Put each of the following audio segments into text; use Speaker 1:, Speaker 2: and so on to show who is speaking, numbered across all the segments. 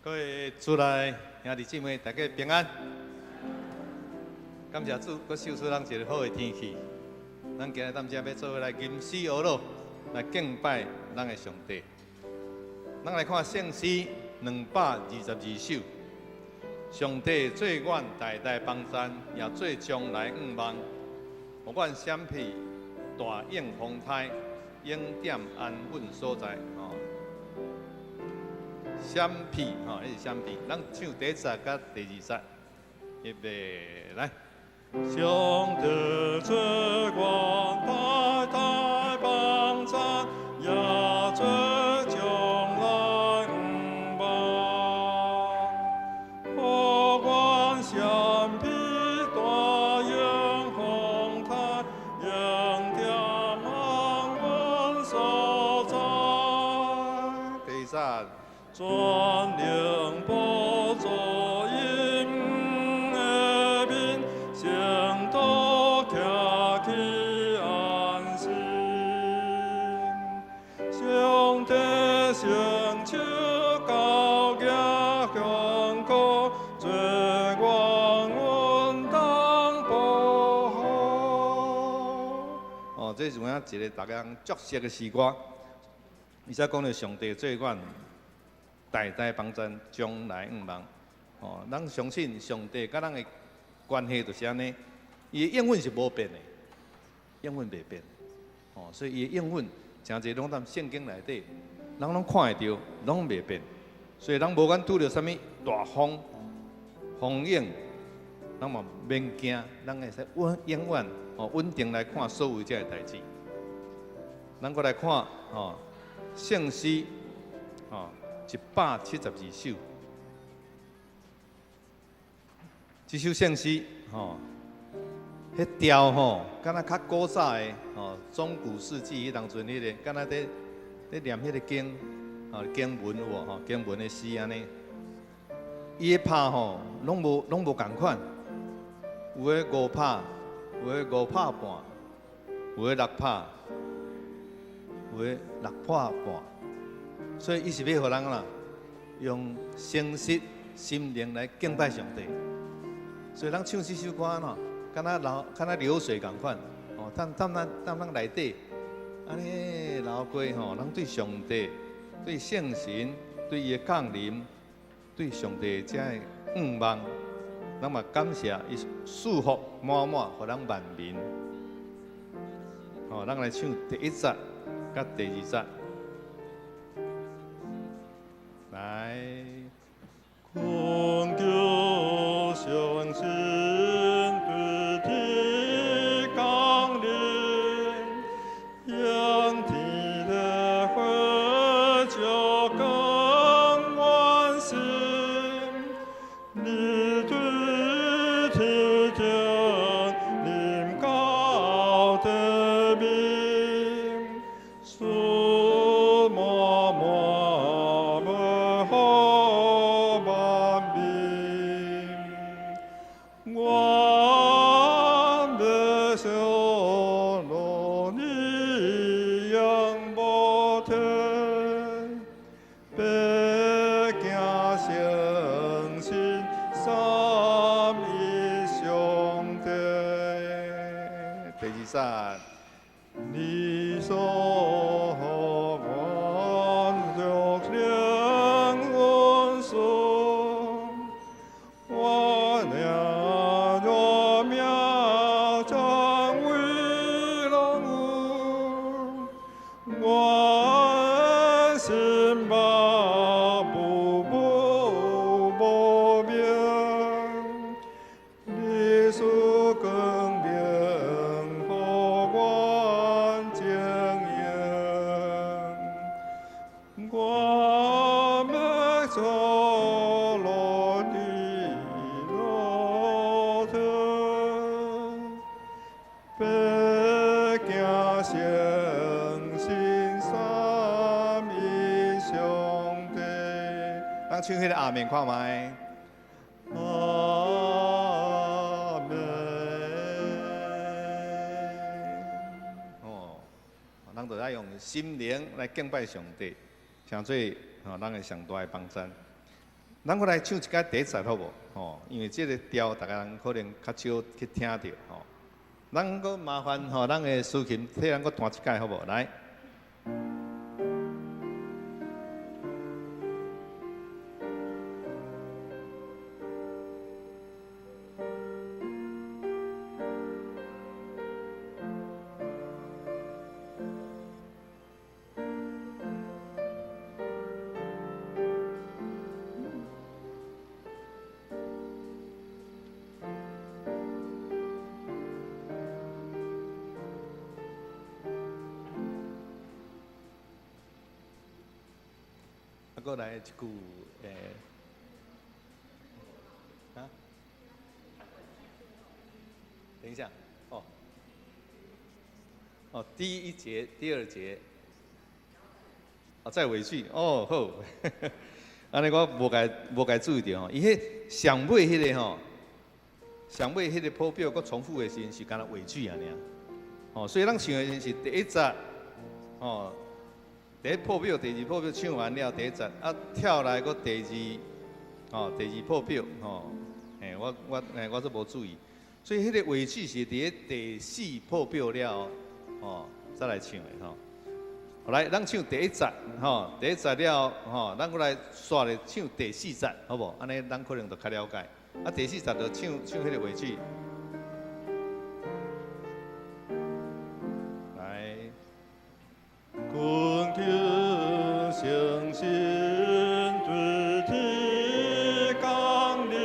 Speaker 1: 各位主内兄弟姊妹，大家平安。感谢主，佮秀出咱一个好的天气。咱今日踮遮要做伙来吟诗学乐，来敬拜咱的上帝。咱来看圣诗222首。上帝做阮代代帮山，也做将来愿望。互阮闪避大应风台，永点安稳所在。闪避迄是闪避。咱唱第一节甲第二节，预备来。
Speaker 2: 上帝做阮代代帮山，也做将来愿望。互阮闪避大应风台，永点安稳所在。
Speaker 1: 第三。
Speaker 2: 全能宝座因的面，成道徛起安心。上帝伸手高举香膏，做阮稳当保护。
Speaker 1: 这是有影一个大家足熟的诗歌，伊则讲到上帝做阮代代帮咱将来愿望。咱相信上帝甲咱的关系就是安尼，伊的应允是无变的，应允袂变。所以伊的应允诚侪拢在圣经内底，人拢看会到，拢袂变。所以咱无管拄着啥物大风、风影，咱嘛免惊，咱会使永远稳定来看所有这个代志。咱搁来看圣诗172首，这首圣诗迄调敢若较古早的中古世纪迄当阵迄个，敢若咧念迄个经经文有无经文的诗安尼，伊的拍拢无共款，有的5拍，有的5拍半，有的6拍，有的6拍半。所以伊是要互人用诚实心灵来敬拜上帝。所以咱唱这首歌敢若流水共款，咱内底安尼流过咱对上帝、对圣神、对伊的降临、对上帝这的愿望，咱嘛感谢伊祝福满满，互咱万民。咱来唱第一节甲第二节。来，
Speaker 2: 困求相信对天降临，因天的会就更温馨。你对天天临高的名，苏默默。你所望着灵魂所，我俩若妙将为人物，我心把不变，你所更变。我们走落的路途，别惊相信三一上帝。
Speaker 1: 咱唱迄个阿门看卖。
Speaker 2: 阿门。
Speaker 1: 咱就要用心灵来敬拜上帝。诚做咱的上大的帮山。咱过来唱一个第一节好无？吼，因为这个调大家人可能较少去听到吼。咱搁麻烦吼，咱的司琴替咱搁弹一届好无？来。过来一句，等一下，第一节、第二节，再尾句，好，安尼我无该注意到吼，伊迄上尾迄个吼，上尾迄个谱表佮重复的时是敢若尾句啊尔，所以咱唱的是第一节，第一谱表、第二谱表唱完了，第一节跳来个第二谱表，我都无注意，所以迄个尾句是伫第四谱表了，再来唱的好来，咱唱第一节，第一节了，咱过来刷来唱第四节，好无？安尼咱可能就较了解。第四节就唱迄个尾句。
Speaker 2: 困求诚心对天降临，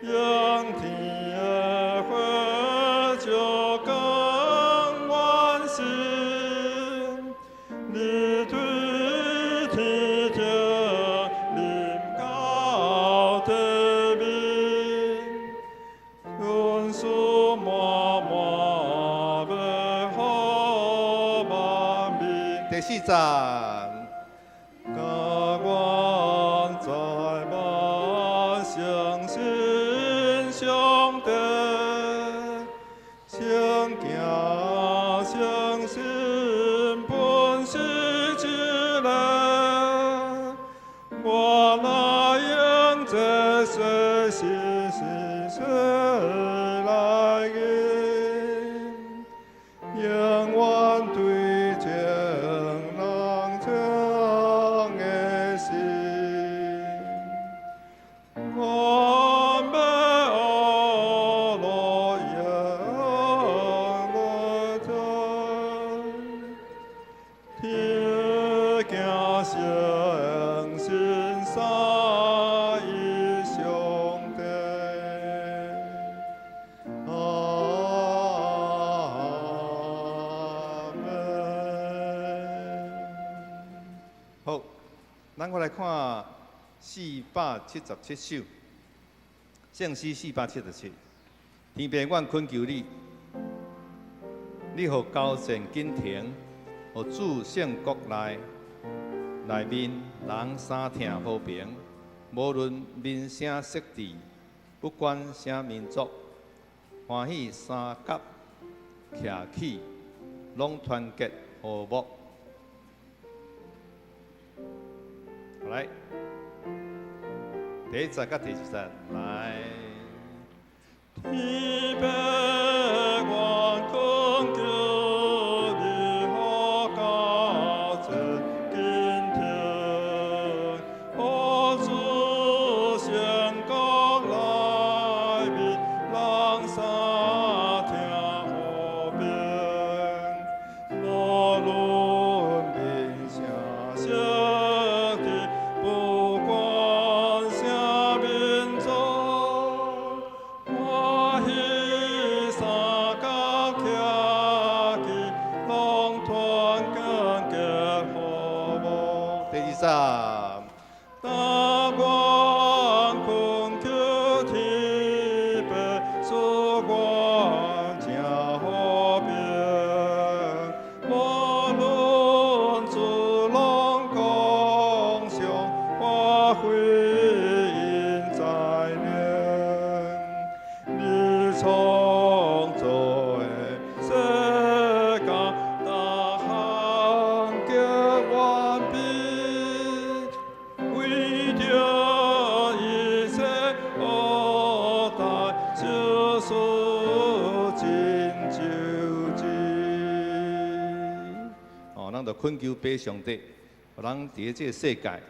Speaker 2: 仰天而回就更完心，你对天将临高的名，愿所默默的好吧明。
Speaker 1: 第四节，
Speaker 2: 高光在万相信上帝，相行相信本是之人，我那应在随时随来迎，永远对正人正的心，我们阿罗耶天行相信三一兄弟。
Speaker 1: 好，咱过来看477首，圣诗477。天父，阮恳求你，你互高善紧停，互主圣国内面人三听和平，无论民生色地，不管啥民族，欢喜三甲徛起，拢团结和睦。好来，第一节甲第二节来。
Speaker 2: 天父，阮恳求你，互高善紧停，互主圣国内面人三听和平，无论民啥色地，不管啥民族。欢喜三角徛起，拢团结和睦。
Speaker 1: 第二节。
Speaker 2: 但愿困求天父赐我正和平，无论自拢共享发挥因在念。你创造的世界，大行结完毕，
Speaker 1: 咱就恳求拜上帝，互咱伫咧即个世界，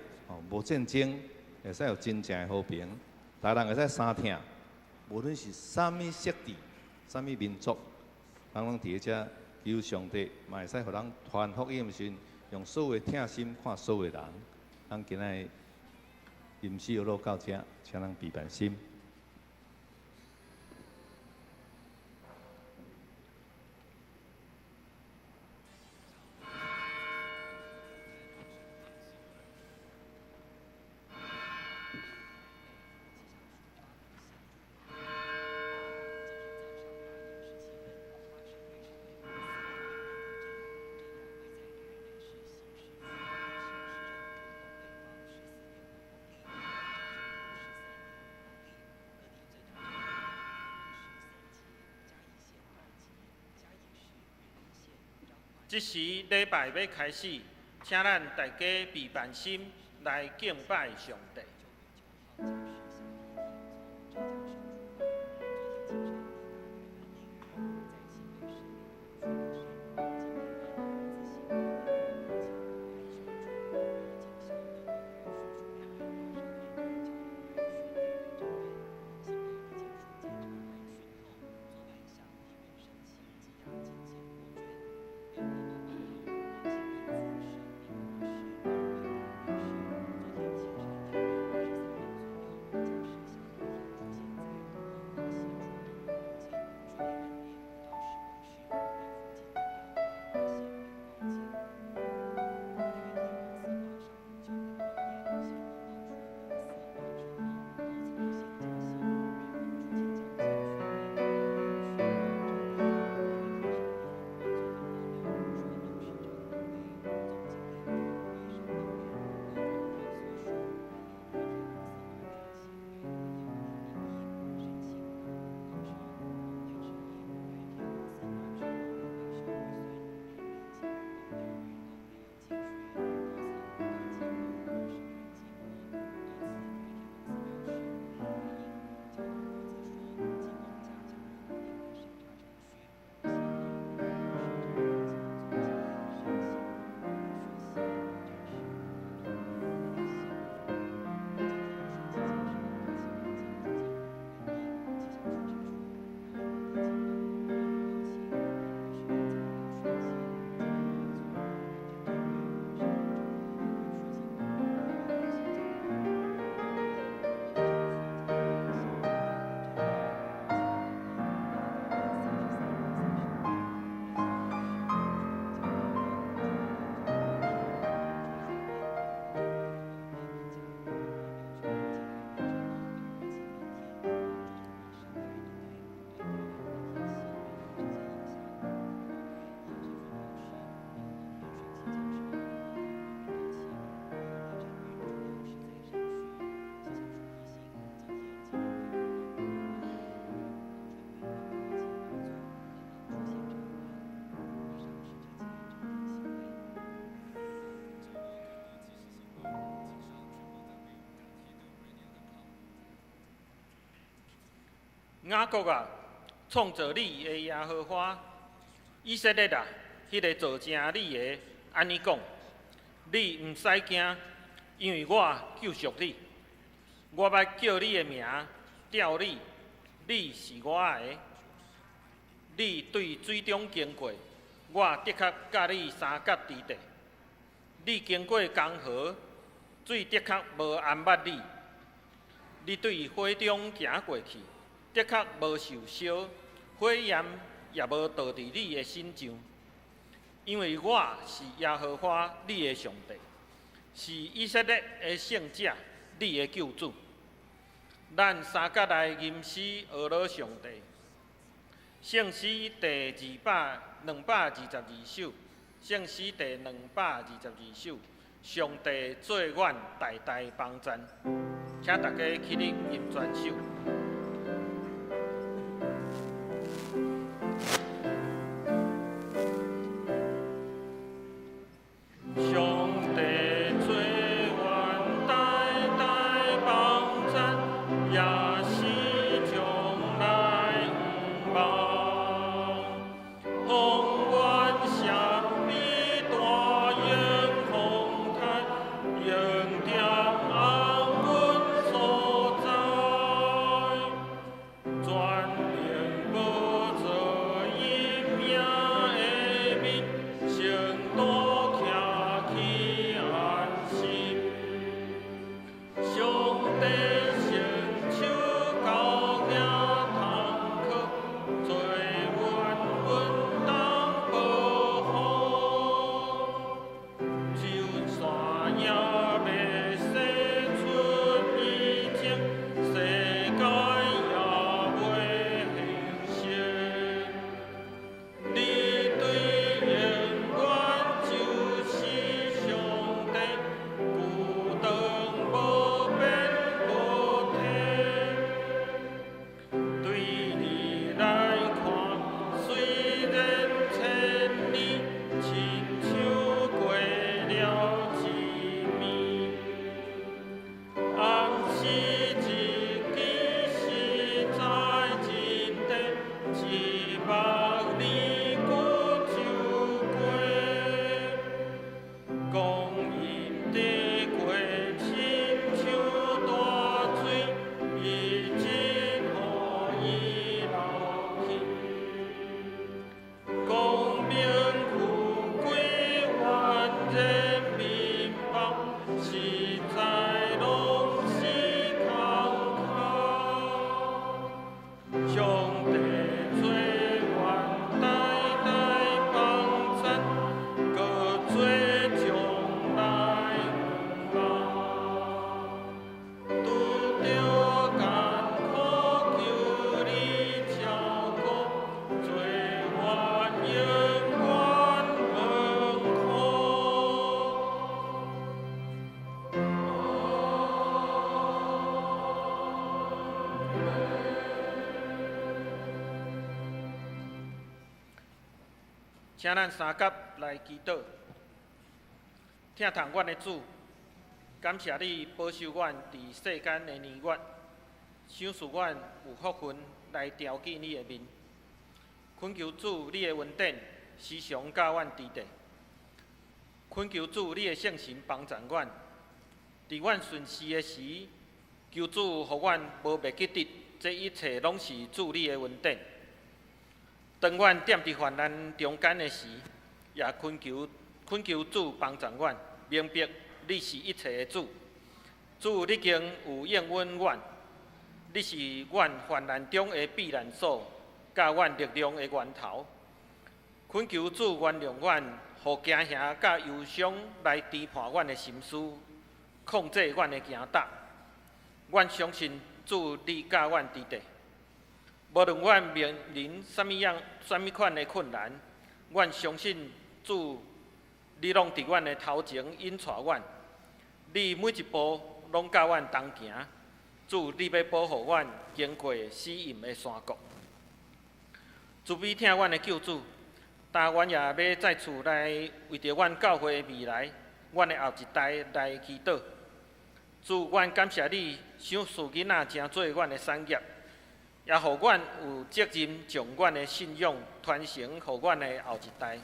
Speaker 1: 无战争，会使有真正的和平，大家人会使相听，无论是啥物色地、啥物民族，咱拢伫咧遮求上帝，嘛会使互咱传福音时，用所有的听心看所有的人。咱今仔吟诗学路到遮，请咱备办心。
Speaker 3: 即时礼拜要开始，请咱大家备办心来敬拜上帝。雅各啊，创造你的耶和华，以色列啊，迄个造成你的，安尼讲，你毋使惊，因为我救赎你。我要叫你的名叫你，你是我的。你对水中经过，我的确甲你三角之地。你经过江河，水的确无淹没你。你对火中行过去。的确无受烧，火焰也无倒伫你的身上，因为我是耶和华你的上帝，是以色列的圣者，你的救主。咱三角来吟诗学罗上帝，圣诗第222首，圣诗第222首，上帝做阮代代帮赞，请大家起立吟全首。
Speaker 2: 红冠相比大
Speaker 3: 请咱三甲来祈祷。听从阮的主，感谢你保守阮伫世间的年月，赏赐阮有福分来调见你的面。恳求主你的恩典时常教阮伫地。恳求主你的圣神帮助阮，伫阮顺时的时，求主互阮无袂记得，这一切拢是主你的恩典。当阮踮伫患难中间的时，也恳求主帮助阮，明白你是一切的主。主，你已经有应允阮，你是阮患难中的避难所，甲阮力量的源头。恳求主原谅阮，互惊吓甲忧伤来颠破阮的心思，控制阮的行踏。阮相信主，你教阮伫地。无论阮面临什么款的困难，阮相信主，你拢伫阮的头前引带阮。你每一步拢甲阮同行。主，你要保护阮经过死荫的山谷。慈悲听阮的救主，但阮也要再次来为着阮教会的未来，阮的后一代来祈祷。主，阮感谢你赏赐囡仔成做阮的产业。也互阮有责任将阮的信仰传承互阮的后一代。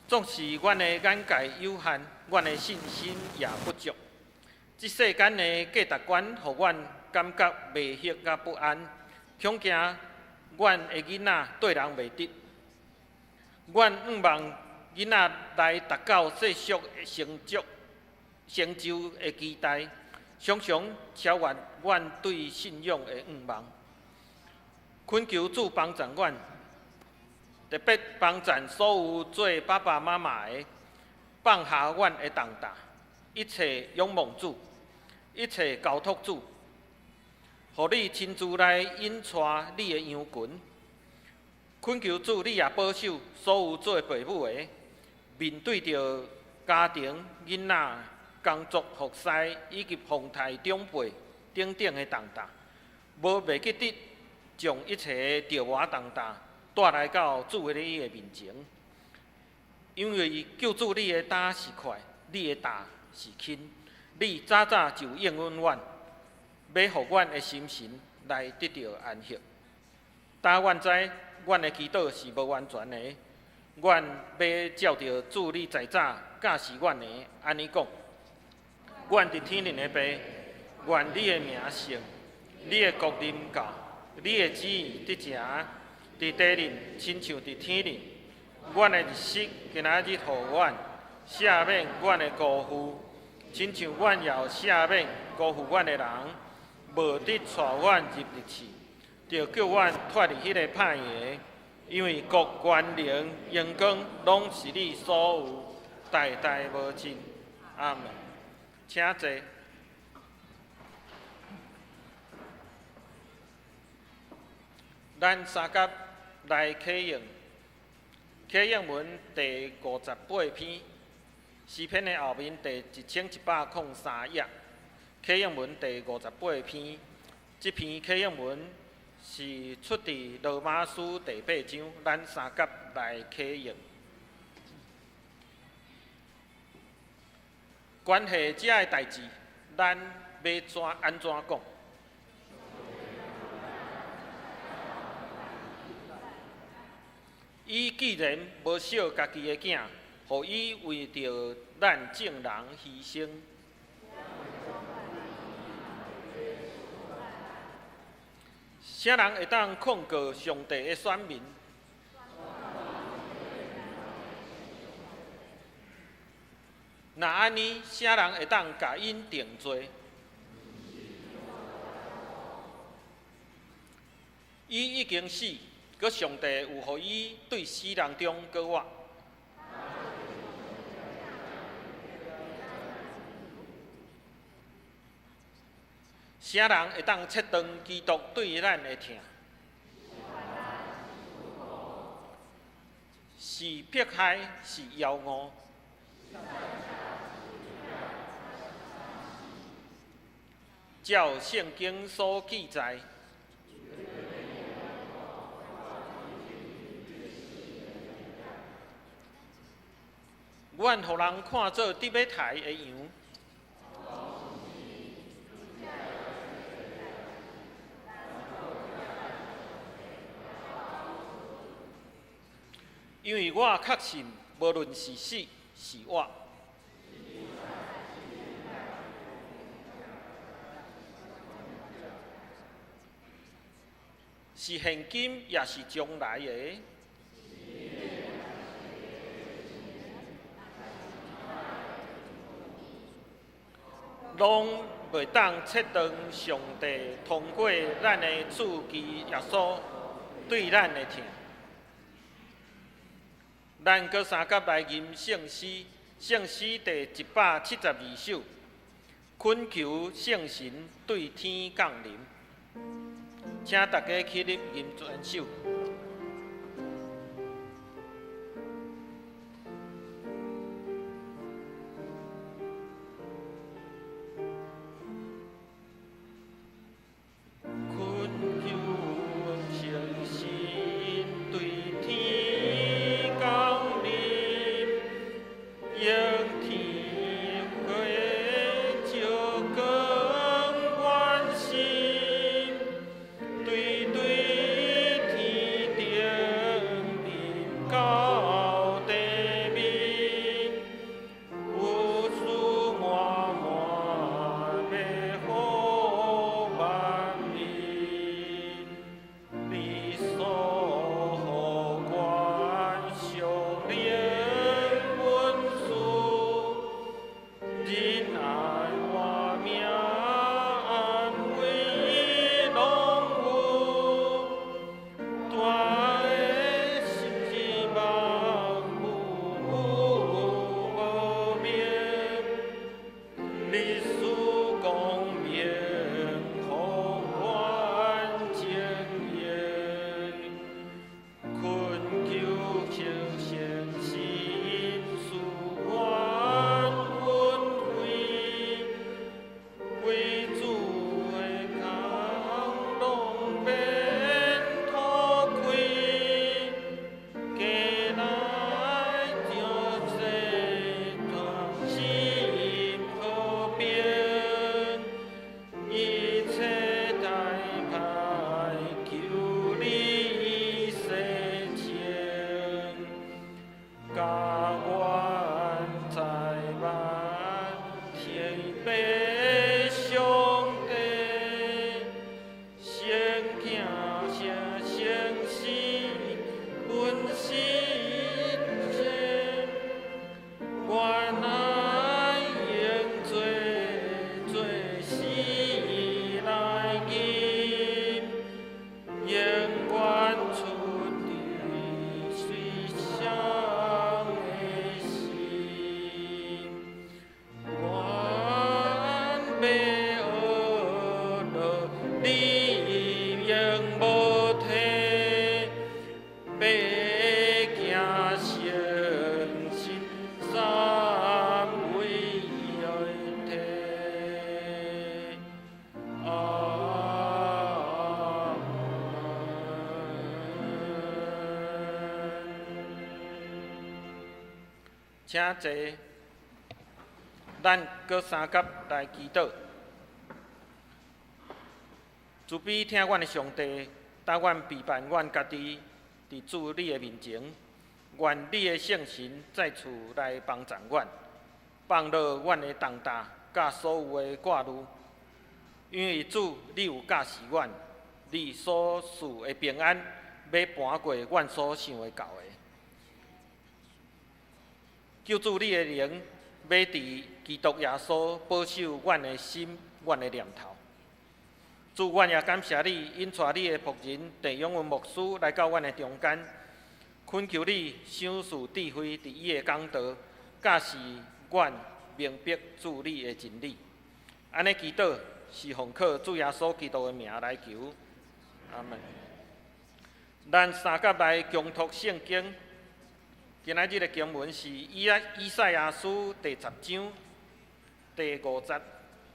Speaker 3: 纵使阮的眼界有限，阮的信心也不足。即世间的价值观，互阮感觉袂适甲不安，恐惊阮的囡仔对人袂得。阮毋望囡仔来达到世俗的成就的期待。常常超越阮对信仰的愿望，恳求主帮助阮，特别帮助所有做爸爸妈妈的，放下阮的重担，一切仰望主，一切交托主，互你亲自来引带你的羊群。恳求主，你也保守所有做父母的，面对着家庭、囡仔、工作、服侍以及风台长辈等等的重担，无袂记得将一切的着活重担带来到主的你的面前。因为救主你的担是快，你的担是轻，你早早就应允阮，要互阮的心神来得到安息。但阮知阮的祈祷是无完全的，阮要照着主你在早教示阮的安尼讲。阮伫天灵的爸，愿你的名圣，你的国临到，你的旨意伫正，伫地灵，亲像伫天灵。阮的日食今仔日互阮，赦免阮的辜负，亲像阮也赦免辜负阮的人，无得带阮入地去，着叫阮脱离迄个歹个，因为国、权、能、荣光，拢是你所有，代代无尽。阿门。请坐。咱三甲来启用，启用文第58篇，诗篇的后面第1103页。启用文第58篇，这篇启用文是出自罗马书第8章，咱三甲来启用。关系遮个代志，咱要安怎讲？伊既然无惜家己的囝，互伊为着咱众人牺牲，啥人会当控告上帝的选民？那安尼，啥人会当甲因定罪？伊已经死，搁上帝有互伊对死人中搁活。啥人会当切断基督对咱的疼？是迫害，是妖恶。照圣经所记载，阮互人看做伫要台的羊。因为我确信，无论是死是活，是现今也是将来的，拢袂当切断上帝通过咱的主基耶稣对咱的疼。咱搁三甲来吟圣诗，圣诗第172首，恳求圣神对天降临。请大家起立吟全首。请坐，咱搁三甲来祈祷。慈悲听阮的上帝，当阮陪伴阮家己伫主你的面前，愿你的圣神在厝来帮助阮，放落阮的重担，甲所有的挂虑。因为主，你有教示阮，你所赐的平安，要搬过阮所想会到的。求主你的灵，要伫基督耶稣保守阮的心、阮的念头。主，阮也感谢你，引带你的仆人弟永文牧师来到阮的中间，恳求你赏赐智慧伫伊的讲道，教示阮明白主你的真理。安尼祈祷是奉靠主耶稣基督的名来求，阿门。咱三甲来共读圣经。今仔日的经文是以赛亚书第10章第5节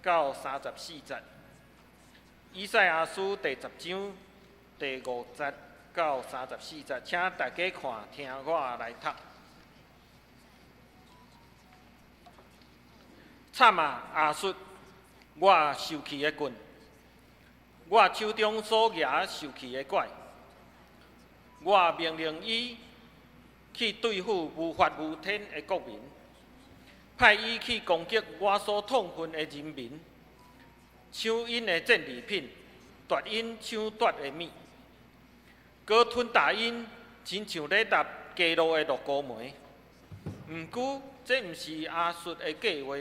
Speaker 3: 到34节。以赛亚书第10章第5节到34节，请大家看听我来读。惨啊！亚述，我受气的棍，我手中所拿受气的拐，我命令伊去对付无法无天的国民，派伊去攻击我所痛恨的人民，抢因的战利品，夺因抢夺的物，搁吞大因，亲像咧踏街路的鹿高梅。毋过，这毋是亚述的计划，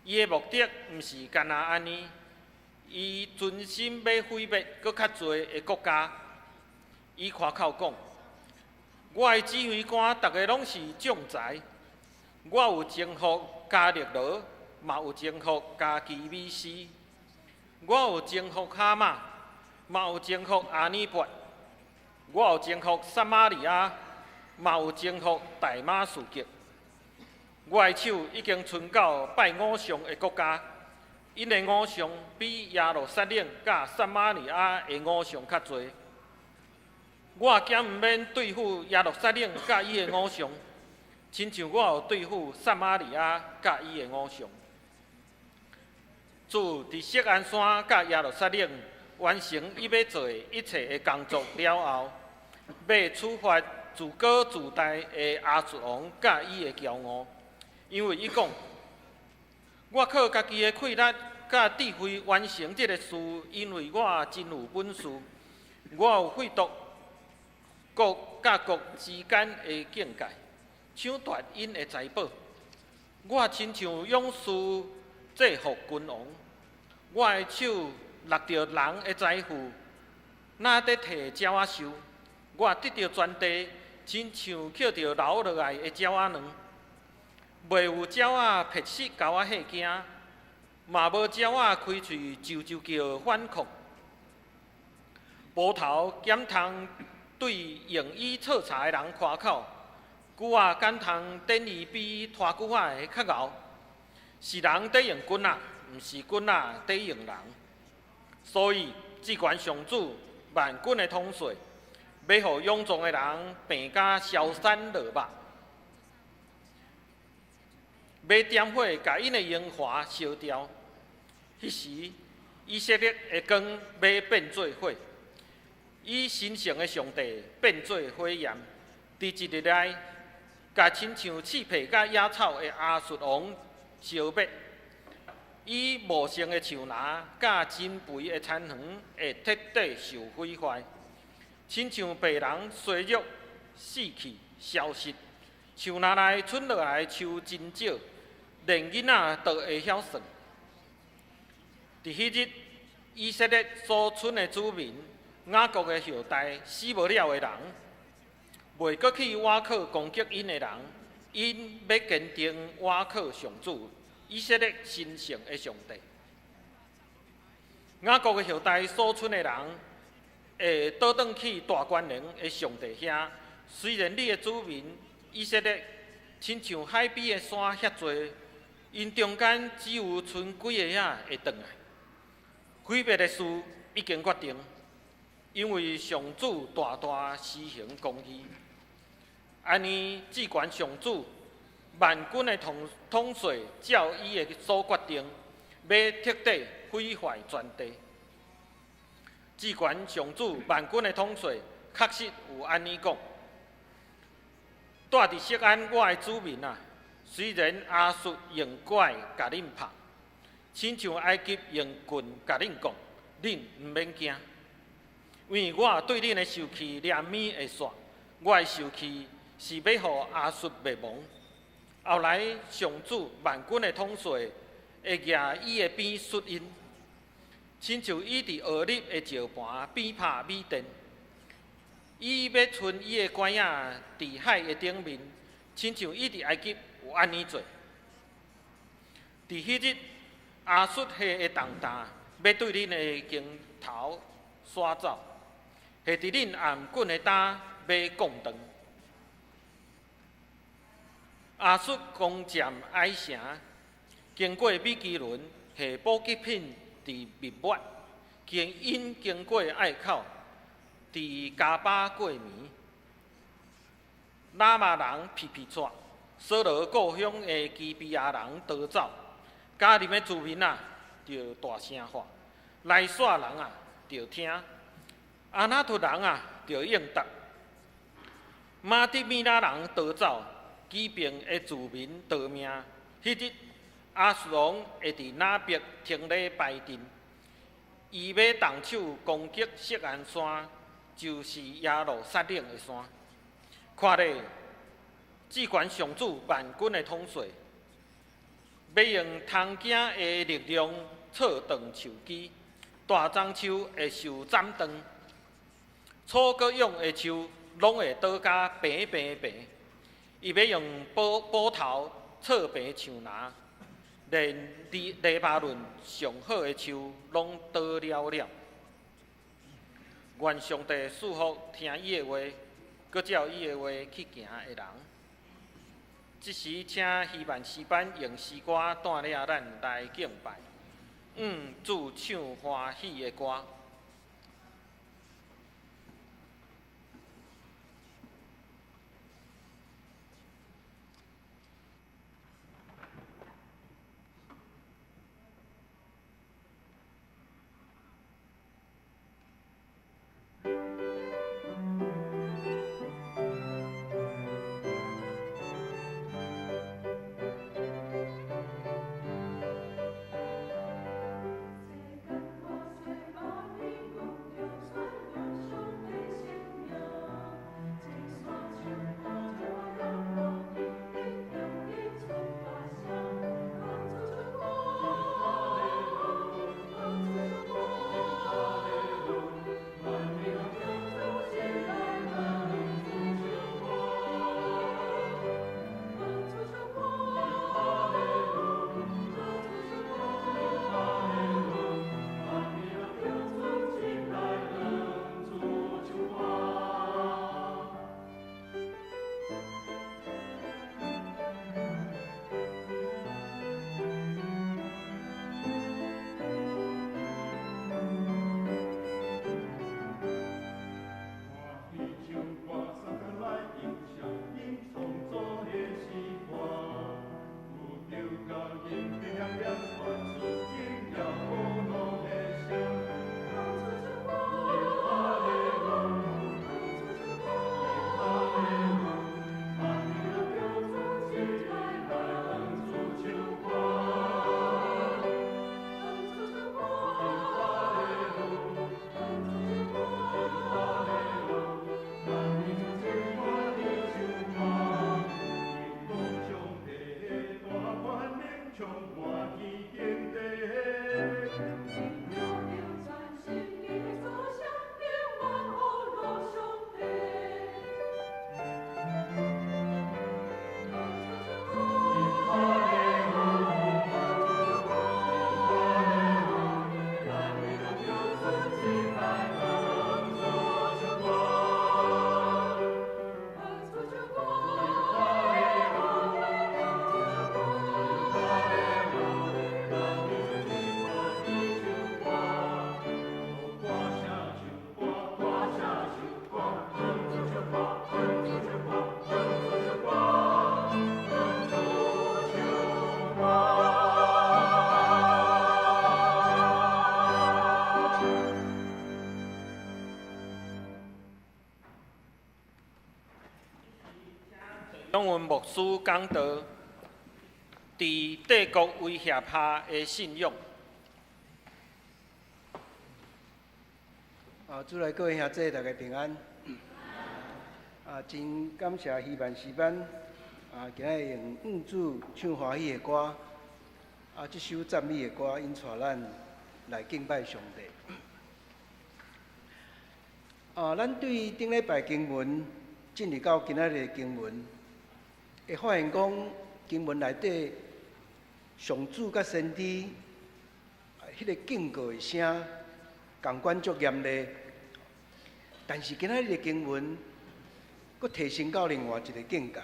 Speaker 3: 伊的目的毋是干那安尼，伊存心要毁灭搁较侪的国家。伊夸口讲：我的指挥官逐个拢是将才，我有征服加勒罗，嘛有征服加基米斯，我有征服哈马，嘛有征服阿尼伯，我有征服撒玛利亚，嘛有征服大马士革。我的手已经伸到拜偶像的国家，因的偶像比耶路撒冷甲撒玛利亚的偶像较侪。我减毋免对付耶路撒冷甲伊的偶像，亲像我有对付撒玛利亚甲伊的偶像。自伫锡安山甲耶路撒冷完成伊要做的一切的工作了后，要处罚自高自大的亚述王甲伊的骄傲。因为伊讲，我靠家己的气力甲智慧完成这个事，因为我真有本事，我有废除国甲国之间的境界，抢夺因的财宝。我亲像勇士制服君王，我的手拿着人的财富，哪得摕鸟仔收？我得到全地，亲像捡着流落来的鸟仔卵。袂有鸟仔撇死狗仔吓惊，嘛无鸟仔开喙啾啾叫反抗。无头减通对用伊彻查的人夸口，句仔敢通等于比拖句仔的较敖。是人在用棍仔，毋是棍仔在用人。所以，至关上主万军的统帅，要互勇壮的人病甲消散落目。要点火，甲因的荣华烧掉。迄时，以色列的光要变做火，以神圣的上帝变做火焰。伫一日内，甲亲像刺皮甲野草的亚述王消灭。以茂盛的树林甲珍肥的田园会彻底受毁坏，亲像被人衰弱、死去、消失。树林内剩落来的树真少。连囡仔都会晓算。伫迄日，以色列所剩的子民，雅各的后代，死无了的人，袂阁去倚靠攻击因的人，因要坚定倚靠上主，以色列神圣的上帝。雅各的后代所剩的人，会倒转去大官人的上帝遐。虽然你的子民以色列，亲像海边的山遐多。因中间只有剩几个仔会转来，毁灭的事已经决定，因为上主大大施行公义。安尼，至关上主万军的统帅，照伊的所决定，要彻底毁坏全地。至关上主万军的统帅，确实有安尼讲：住伫锡安我的子民啊！虽然亚述用拐甲恁拍，亲像埃及用棍甲恁讲，恁毋免惊，因为我对恁的受气连绵会煞，我的受气是要互亚述灭亡。后来上主万军的统帅会举伊的鞭率因，亲像伊伫俄立的石盘鞭拍米甸，伊要存伊的拐仔伫海的顶面，亲像伊伫埃及。有安尼做，伫迄日，亚述下的重担要对恁的镜头刷走，下伫恁暗棍的担要降断。亚述攻占埃城，经过米基伦，下补给品伫密抹，经过隘口，伫加巴过暝，拉玛人皮皮掣。所罗故乡的基比亚人逃走，家里的居民啊，着大声喊；来耍人啊，着听；阿那托人啊，着应答。马蒂米拉人逃走，几边的居民逃命。迄日，阿斯隆会伫那边停礼拜阵，伊要动手攻击锡安山，就是耶路撒冷的山。看咧，至关上主万军的统帅，要用铜镜的力量挫断树枝，大樟树会受斩断，楚国用的树拢会倒甲平平平。伊要用斧头挫平树林，连黎巴嫩上好的树拢倒了了。愿上帝赐福听伊的话，搁照伊的话去行的人。即时，请希曼诗班用诗歌带领咱来敬拜，主唱欢喜的歌。中文牧师讲道，伫帝国威胁下的信仰。
Speaker 4: 主内各位兄弟，大家平安。真感谢希曼诗班今日用主唱欢喜的歌，这首赞美的歌，引带咱来敬拜上帝。咱对顶礼拜经文进入到今仔日的经文，会发现讲经文内底上主甲先知迄个警告的声，共款足严厉。但是今仔日的经文，佫提升到另外一个境界。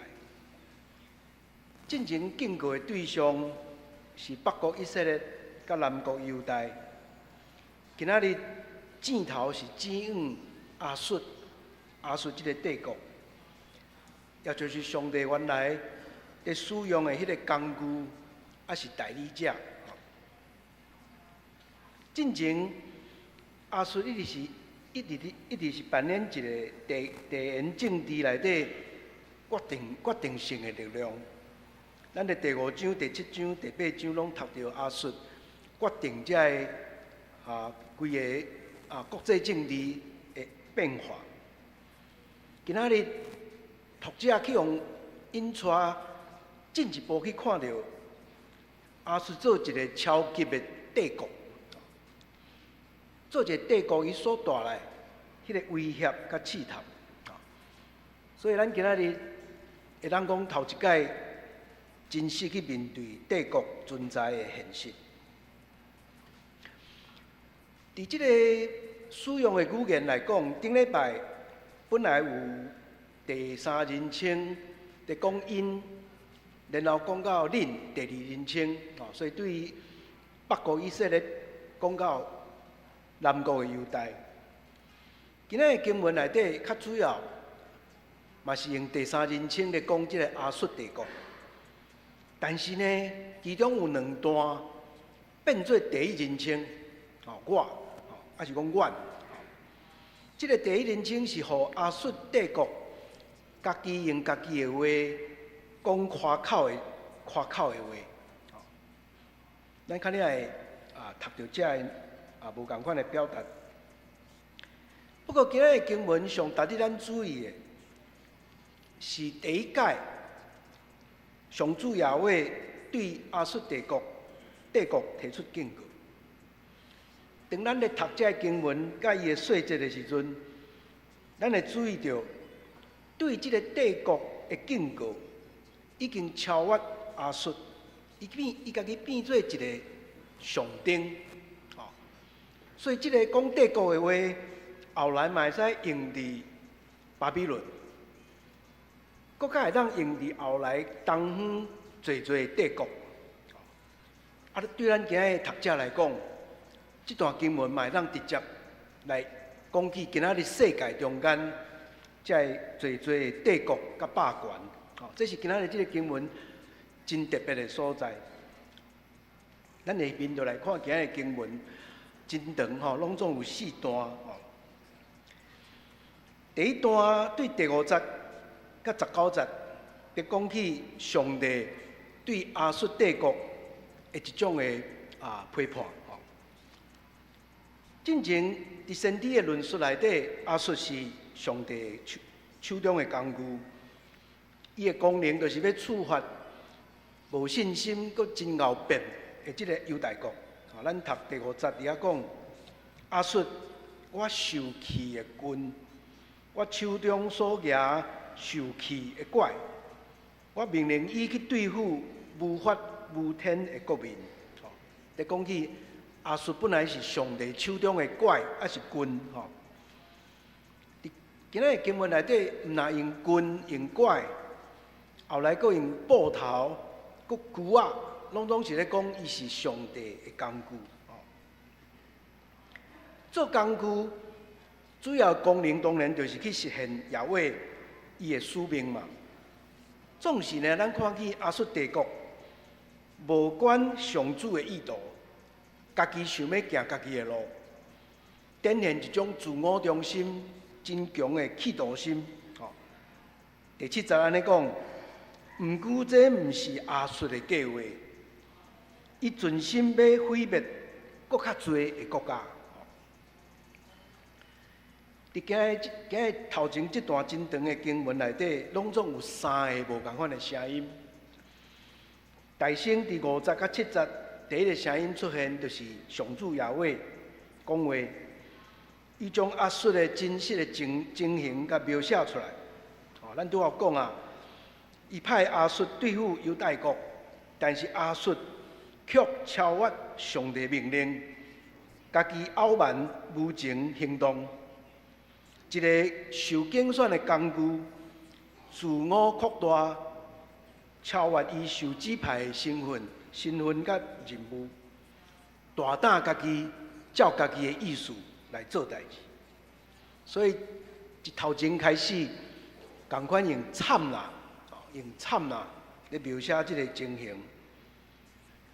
Speaker 4: 进前警告的对象是北国以色列甲南国犹大，今仔日箭头是指向亚述这个帝国，也就是上帝原来咧使用的迄个工具，也是代理者。进前亚述一直是扮演一个地缘政治内底决定性的力量。咱的第5章、第7章、第8章拢读到亚述决定这个规个国际政治的变化。今仔日读者去用引出进一步去看到亚述做一个超级的帝国，做一个帝国伊所带来迄个威胁甲试探。所以咱今仔日会当讲头一届真实去面对帝国存在的现实。伫即个使用的语言来讲，顶礼拜本来有第3人称在讲因，然后讲到恁第2人称，所以对于北国以色列讲到南国的犹大。今仔的经文内底较主要，嘛是用第3人称来讲即个亚述帝国。但是呢，其中有2段变做第1人称，我，还是讲阮。这个第1人称是互亚述帝国家己用家己的话讲夸口的话。咱肯定会读到这无共款的表达。不过今仔的经文上值得咱注意的，是第一届上主耶和华对亚述帝国提出警告。当咱咧读这个经文甲伊的细节的时阵，咱会注意到，对这个帝国的警告已经超越亚述，伊家己变做一个上顶。所以这个讲帝国的话，后来嘛会使用伫巴比伦，搁较会当用伫后来东方侪帝国。对咱今日读者来讲，这段经文嘛会当直接来讲起今仔日世界中间这侪帝国甲霸权。这是今仔日这个经文真特别的所在。咱下面就来看今仔日经文。真长拢总有4段。第一段对第5节甲19节，伫讲起上帝对亚述帝国的一种的批判。进前伫先知的论述内底，亚述是上帝手中的工具，伊的功能就是要处罚无信心、搁真后变的即个犹大国。咱读第5节伫遐讲，亚述，我受气的君，我手中所拿受气的拐，我命令伊去对付无法无天的国民。伫讲起亚述本来是上帝手中的拐，还是君？今仔经文内底，毋但用君用拐，后来佫用布头、佫锯仔。拢是咧讲，伊是上帝的工具。做工具主要功能当然就是去实现耶和华伊的使命嘛。总是呢，咱看起亚述帝国，无管上主的意图，家己想要行家己的路，展现一种自我中心、真强的企图心。第7节安尼讲，毋过这毋是亚述的计划。伊存心要毁灭搁较侪的国家。伫今日头前这段真长的经文内底，拢总有3个无共款的声音。大声伫5节甲7节，第一个声音出现，就是上主耶和华讲话，伊将亚述的真实的情形甲描写出来。咱拄好讲伊派亚述对付犹大国，但是亚述却超越上帝命令，家己傲慢无情行动，一个受竞选的工具，自我扩大，超越伊受指派的身份甲任务，大胆家己照家己的意思来做代志。所以一头前开始，同款用惨啦来描写这个情形。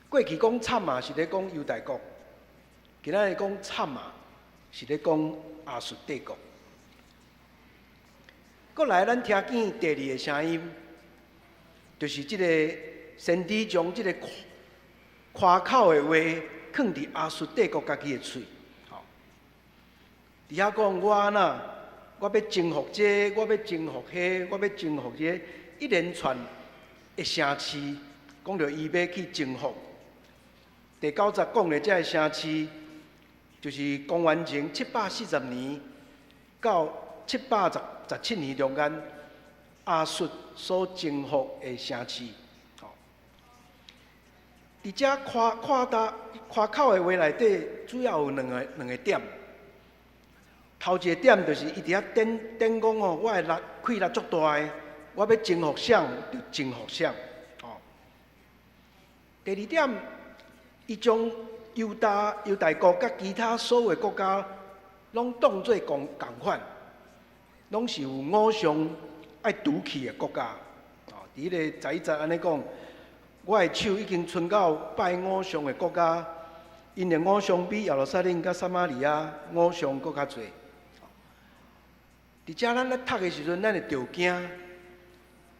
Speaker 4: 过去讲惨是咧讲犹大国，今仔日讲惨啊，是咧讲亚述帝国。过来，咱听见第二个声音，就是即个先知将即个夸口的话放伫亚述帝国家己的喙，吼！伫遐讲我呐，我要征服这，我要征服迄，我要征服这，一连串的声词，讲着伊要去征服。第90讲的这个声词，就是公元前740年到717年中间，亚述所征服的城市。伫遮夸口的话内底，主要有两个点。头一个点就是伊伫遐点讲哦，我的气力足大的，我要征服谁就征服谁。哦。第二点，伊将犹大国甲其他所有的国家，拢当作共款。拢是有偶像爱赌气的国家。哦，伫迄个11安尼讲，我的手已经伸到拜偶像的国家，因的偶像比耶路撒冷甲撒玛利亚偶像搁较侪。伫遮咱咧读的时阵，咱会着惊，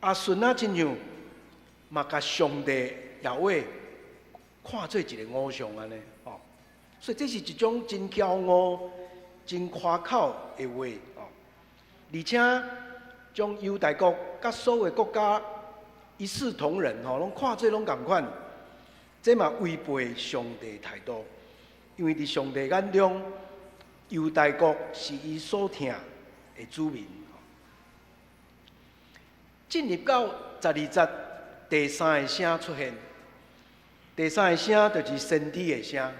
Speaker 4: 亚述啊，亲像嘛甲上帝耶和华看做一个偶像安尼。哦，所以这是一种真骄傲、真夸口的话。而且将犹大国甲所有国家一视同仁，吼，拢看做拢共款，这嘛违背上帝的态度。因为伫上帝眼中，犹大国是伊所疼的子民。进入到12节第三个声出现，第三个声就是先知的声。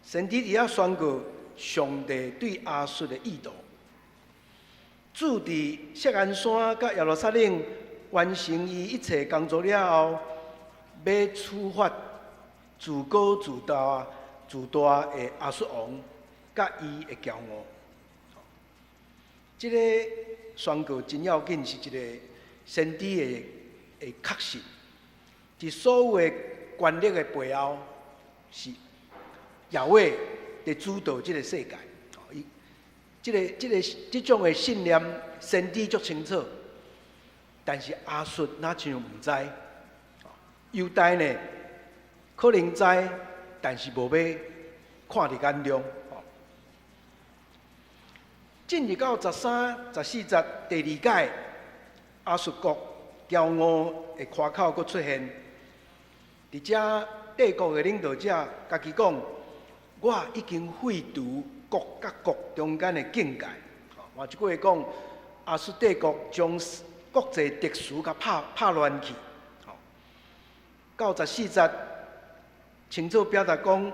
Speaker 4: 先知伫遐宣告上帝对亚述的意图。主伫锡安山甲耶路撒冷完成伊一切工作了后，要处罚自高自大的亚述王甲伊的骄傲。这个宣告真要紧，是一个先知的确信，伫所有的权力的背后，是耶和华在主导这个世界。这种的信念，先知足清楚，但是亚述哪像唔知？犹大呢，可能知，但是无要看伫眼中。进入到13、14节第2届，亚述国骄傲的夸口佫出现。伫遮帝国的领导者家己讲，我已经废除国甲国中间的境界。换一句话讲，亚述帝国将国际特殊甲拍乱去。到14节，清楚表达讲，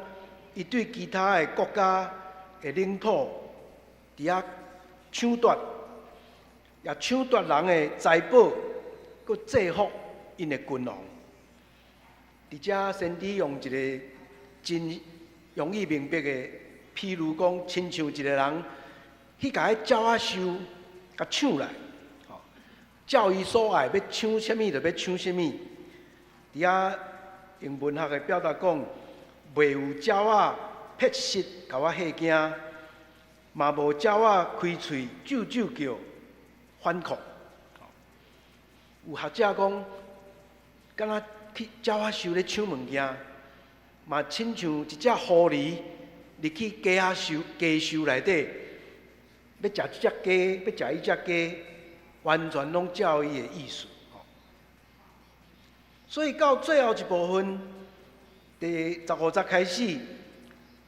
Speaker 4: 伊对其他的国家的领土伫遐抢夺，也抢夺人的财宝，佮制服因的君王。伫遮先知用一个真容易明白的。譬如讲，亲像一个人去甲迄鸟仔收，甲抢来，照伊所爱，要抢什么就要抢什么。伫遐用文学的表达讲，袂有鸟仔撇舌甲我吓惊，嘛无鸟仔开喙啾啾叫反抗。有学者讲，敢若去鸟仔收咧抢物件，嘛亲像一只狐狸。入去家收内底，要食这只鸡，要食伊只鸡，完全拢照伊的意思。所以到最后一部分，第15节开始，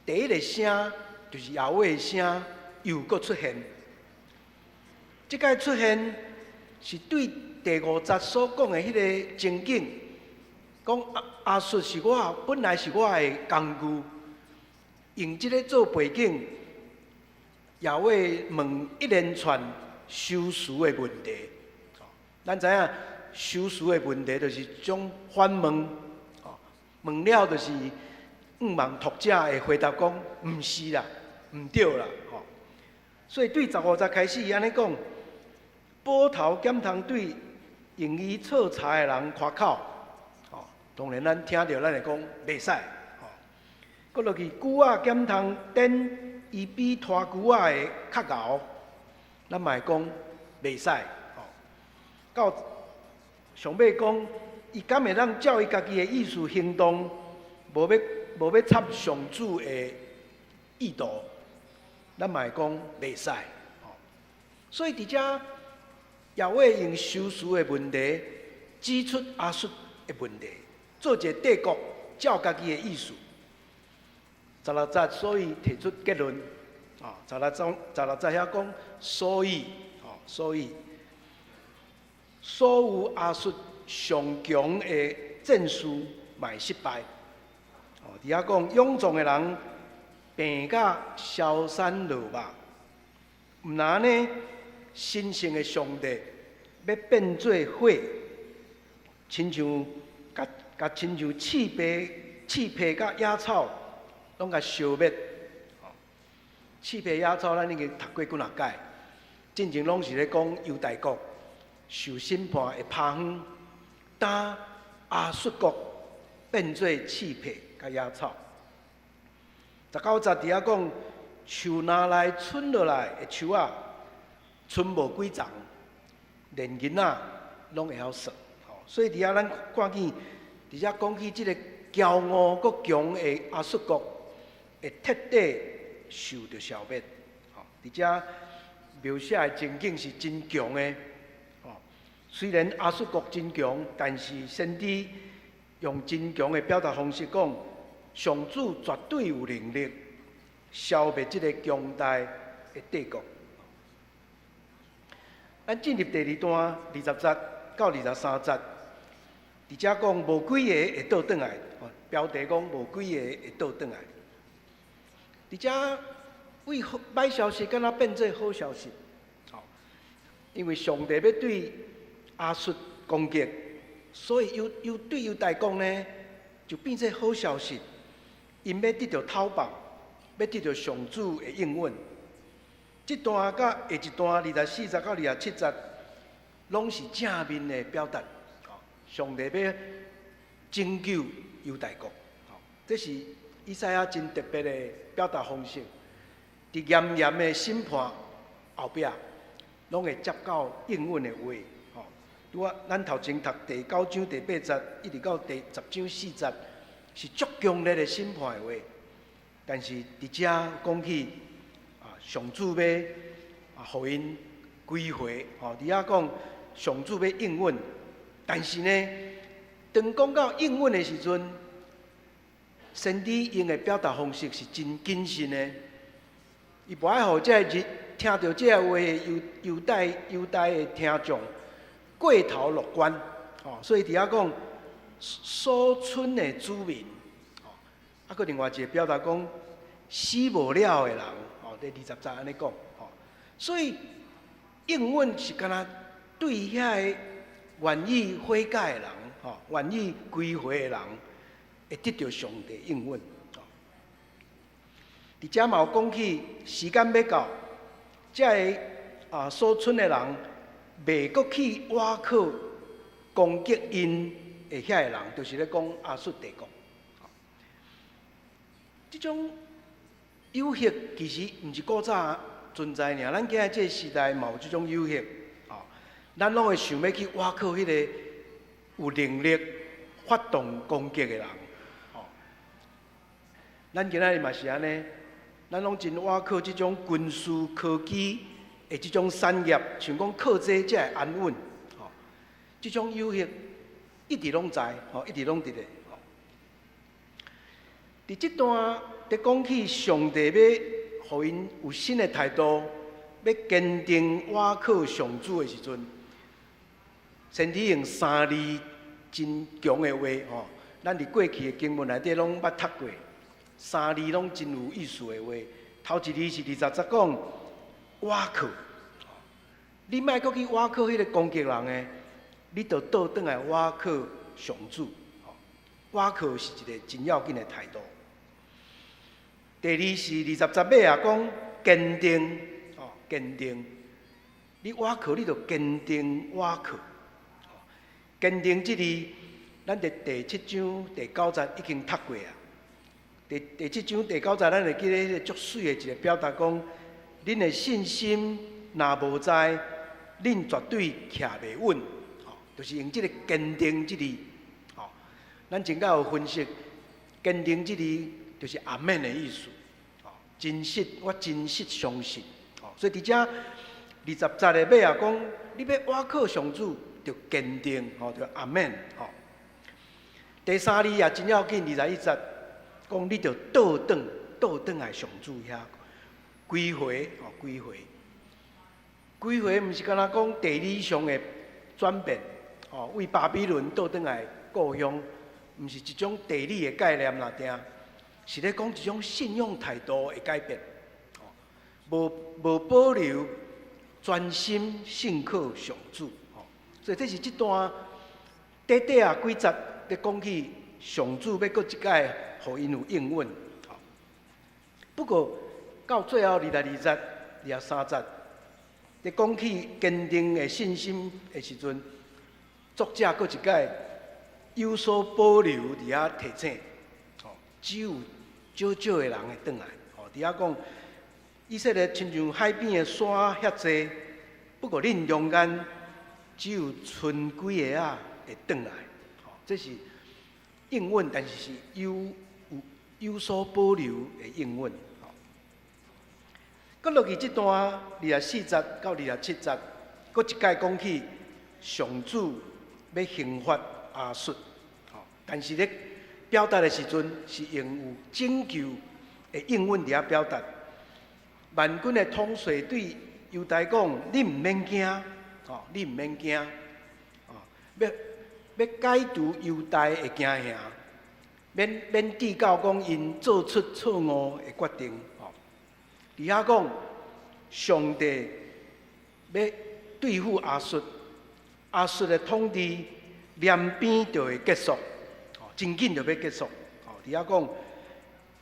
Speaker 4: 第一个声就是耶和华的声又搁出现。这个出现是对第5节所讲的迄个情景，讲亚述是本来是我的工具。用这个做背景，也会问一连串修辞的问题。咱知影修辞的问题就是种反问，问了就是望读者会回答讲，毋是啦，毋对啦。所以对15节开始，伊安尼讲，捕头检通对用伊错查的人夸口。当然，咱听到咱会讲袂使。搁落去龟仔减通等伊比拖龟仔的较敖，咱嘛会讲袂使。到上尾讲，伊敢会当照伊家己的意思行动，无要插上主的意图，咱嘛会讲袂使。所以伫遮耶和华用修辞的问题指出亚述的问题，做一个帝国照家己的意思。16节所以提出结论，16节遐讲，所以所有亚述上强的战士嘛会失败。伫遐讲，勇壮的人病甲消散落肉，毋然呢，神圣的上帝要变做火，亲像刺皮甲野草，拢甲消灭。刺皮野草，咱已经读过几若解，进前拢是咧讲犹大国受审判会拍远，当亚述国变做刺皮甲野草。19节伫遐讲，树林内剩落来的树仔，剩无几丛，连囡仔拢会晓算。所以伫遐咱看见，伫遮讲起即个骄傲国强的亚述国，会彻底受到消灭。伫遮描写的情景是真强的。虽然亚述国真强，但是先知用真强的表达方式讲，上主绝对有能力消灭这个强大的帝国。咱进入第2段20节到23节，伫遮讲无几个会倒转来，标题讲无几个会倒转来。伫遮为歹消息，敢若变做好消息，因为上帝要对亚述攻击，所以对犹大国呢，就变做好消息。因要得到讨报，要得到上主的应允。这段甲下一段24节到27节，拢是正面的表达。上帝要拯救犹大国，这是以赛亚真特别的表达方式。伫严严的审判后壁，拢会接到应允的话。拄啊，咱头前读第9章第8节，一直到第10章4节，是足强烈的审判的话。但是伫遮讲起上主要互因归回。伫遐讲上主要应允，但是呢，当讲到应允的时阵，先知用的表达方式是真谨慎的。伊无爱互这个听到这个话的犹大的听众过头乐观，所以伫遐讲所剩的子民，搁另外一个表达讲死无了的人，第20节安尼讲，所以应允是干那对遐个愿意悔改的人，愿意归回的人，会得到上帝应允。伫遮嘛有讲起时间要到，这个所剩的人，袂阁去挖靠攻击因的遐个人，就是咧讲亚述帝国。这种诱惑其实毋是古早存在尔，咱今仔这个时代嘛有这种诱惑，咱拢会想要去挖靠迄个有能力发动攻击的人，咱今仔日嘛是安尼。咱拢真倚靠这种军事科技的这种产业，像讲靠这才会安稳。这种诱惑一直拢在，一直拢伫咧。伫这段在讲起上帝要互因有新的态度，要坚定倚靠上主的时阵，先知用3字真强的话，咱伫过去的经文内底拢捌读过。3字拢真有意思的话，头一字是20节讲倚靠，你莫阁去倚靠迄个攻击人的，你就倒转来倚靠上主。倚靠是一个真要紧的态度。第二是20节尾啊，讲坚定，坚定，你倚靠你就坚定倚靠。坚定这字，咱伫第7章第9节已经读过啊。第7章第9节，咱会记得迄个足水的一个表达，讲恁的信心若无在，恁绝对徛袂稳。就是用这个坚定这字，咱前较有分析，坚定这字就是阿免的意思。真实，我真实相信。所以伫遮20节的尾啊，讲你要倚靠上主，就坚定，就阿免。第3字也真要紧，21节讲你就倒转来上主遐，归回，归回。归回毋是干那讲地理上的转变。为巴比伦倒转来故乡，毋是一种地理的概念啦，定是咧讲一种信用态度的改变。无保留，专心信靠上主。所以这是这段短几节咧讲起上主要搁一摆，互因有应允。不过到最后20节、23节，咧讲起坚定的信心的时阵。作者搁一摆有所保留，伫遐提醒，只有少少的人会转来。伫遐讲，以色列亲像海边的山遐济，不过恁中间只有剩几个啊会转来。这是应允，但是有所保留的应允。搁落去这段24节到27节，搁一摆讲起上主。要刑罚亚述，但是咧表达的时阵是用有拯救的应允伫遐表达。万军的统帅对犹大讲：你毋免惊，你毋免惊，要解除犹大的惊吓，免计较讲因做出错误的决定。伫遐讲上帝要对付亚述。亚述的统治连边就会结束，真紧就要结束。伫遐讲，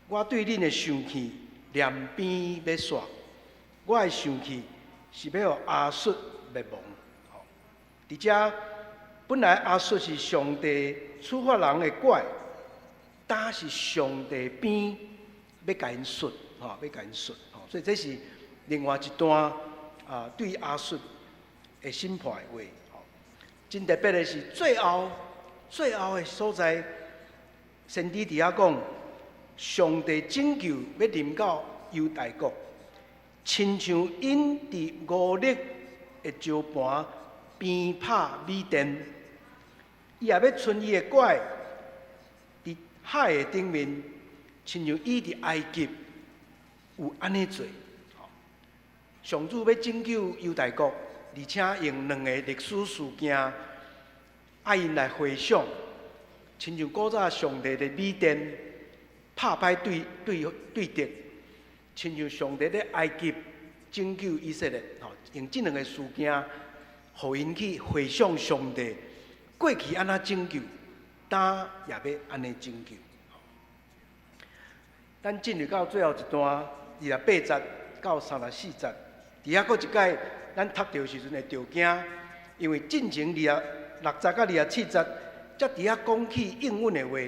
Speaker 4: 我对恁的生气连边要煞，我的生气是要互亚述灭亡。伫遮本来亚述是上帝处罚人的拐，但是上帝边要甲因述，要甲因述。所以这是另外一段对亚述的审判的话。真特别的是最后的所在，先知伫遐讲，上帝拯救要临到犹大国，亲像因伫5日的石盘边拍米甸，伊也要存伊的拐伫海的顶面，亲像伊伫埃及有安尼做。上主要拯救犹大国。而且用2个历史事件，爱因来回想，亲像古早上帝的米甸拍歹对敌，亲像上帝在埃及拯救以色列，用这2个事件，互因去回想上帝过去安怎拯救，今也要安尼拯救。咱进入到最后一段，28节到34节，伫遐搁一摆。咱读到时阵会着惊，因为进前6节到27节，则伫遐讲起应允的话，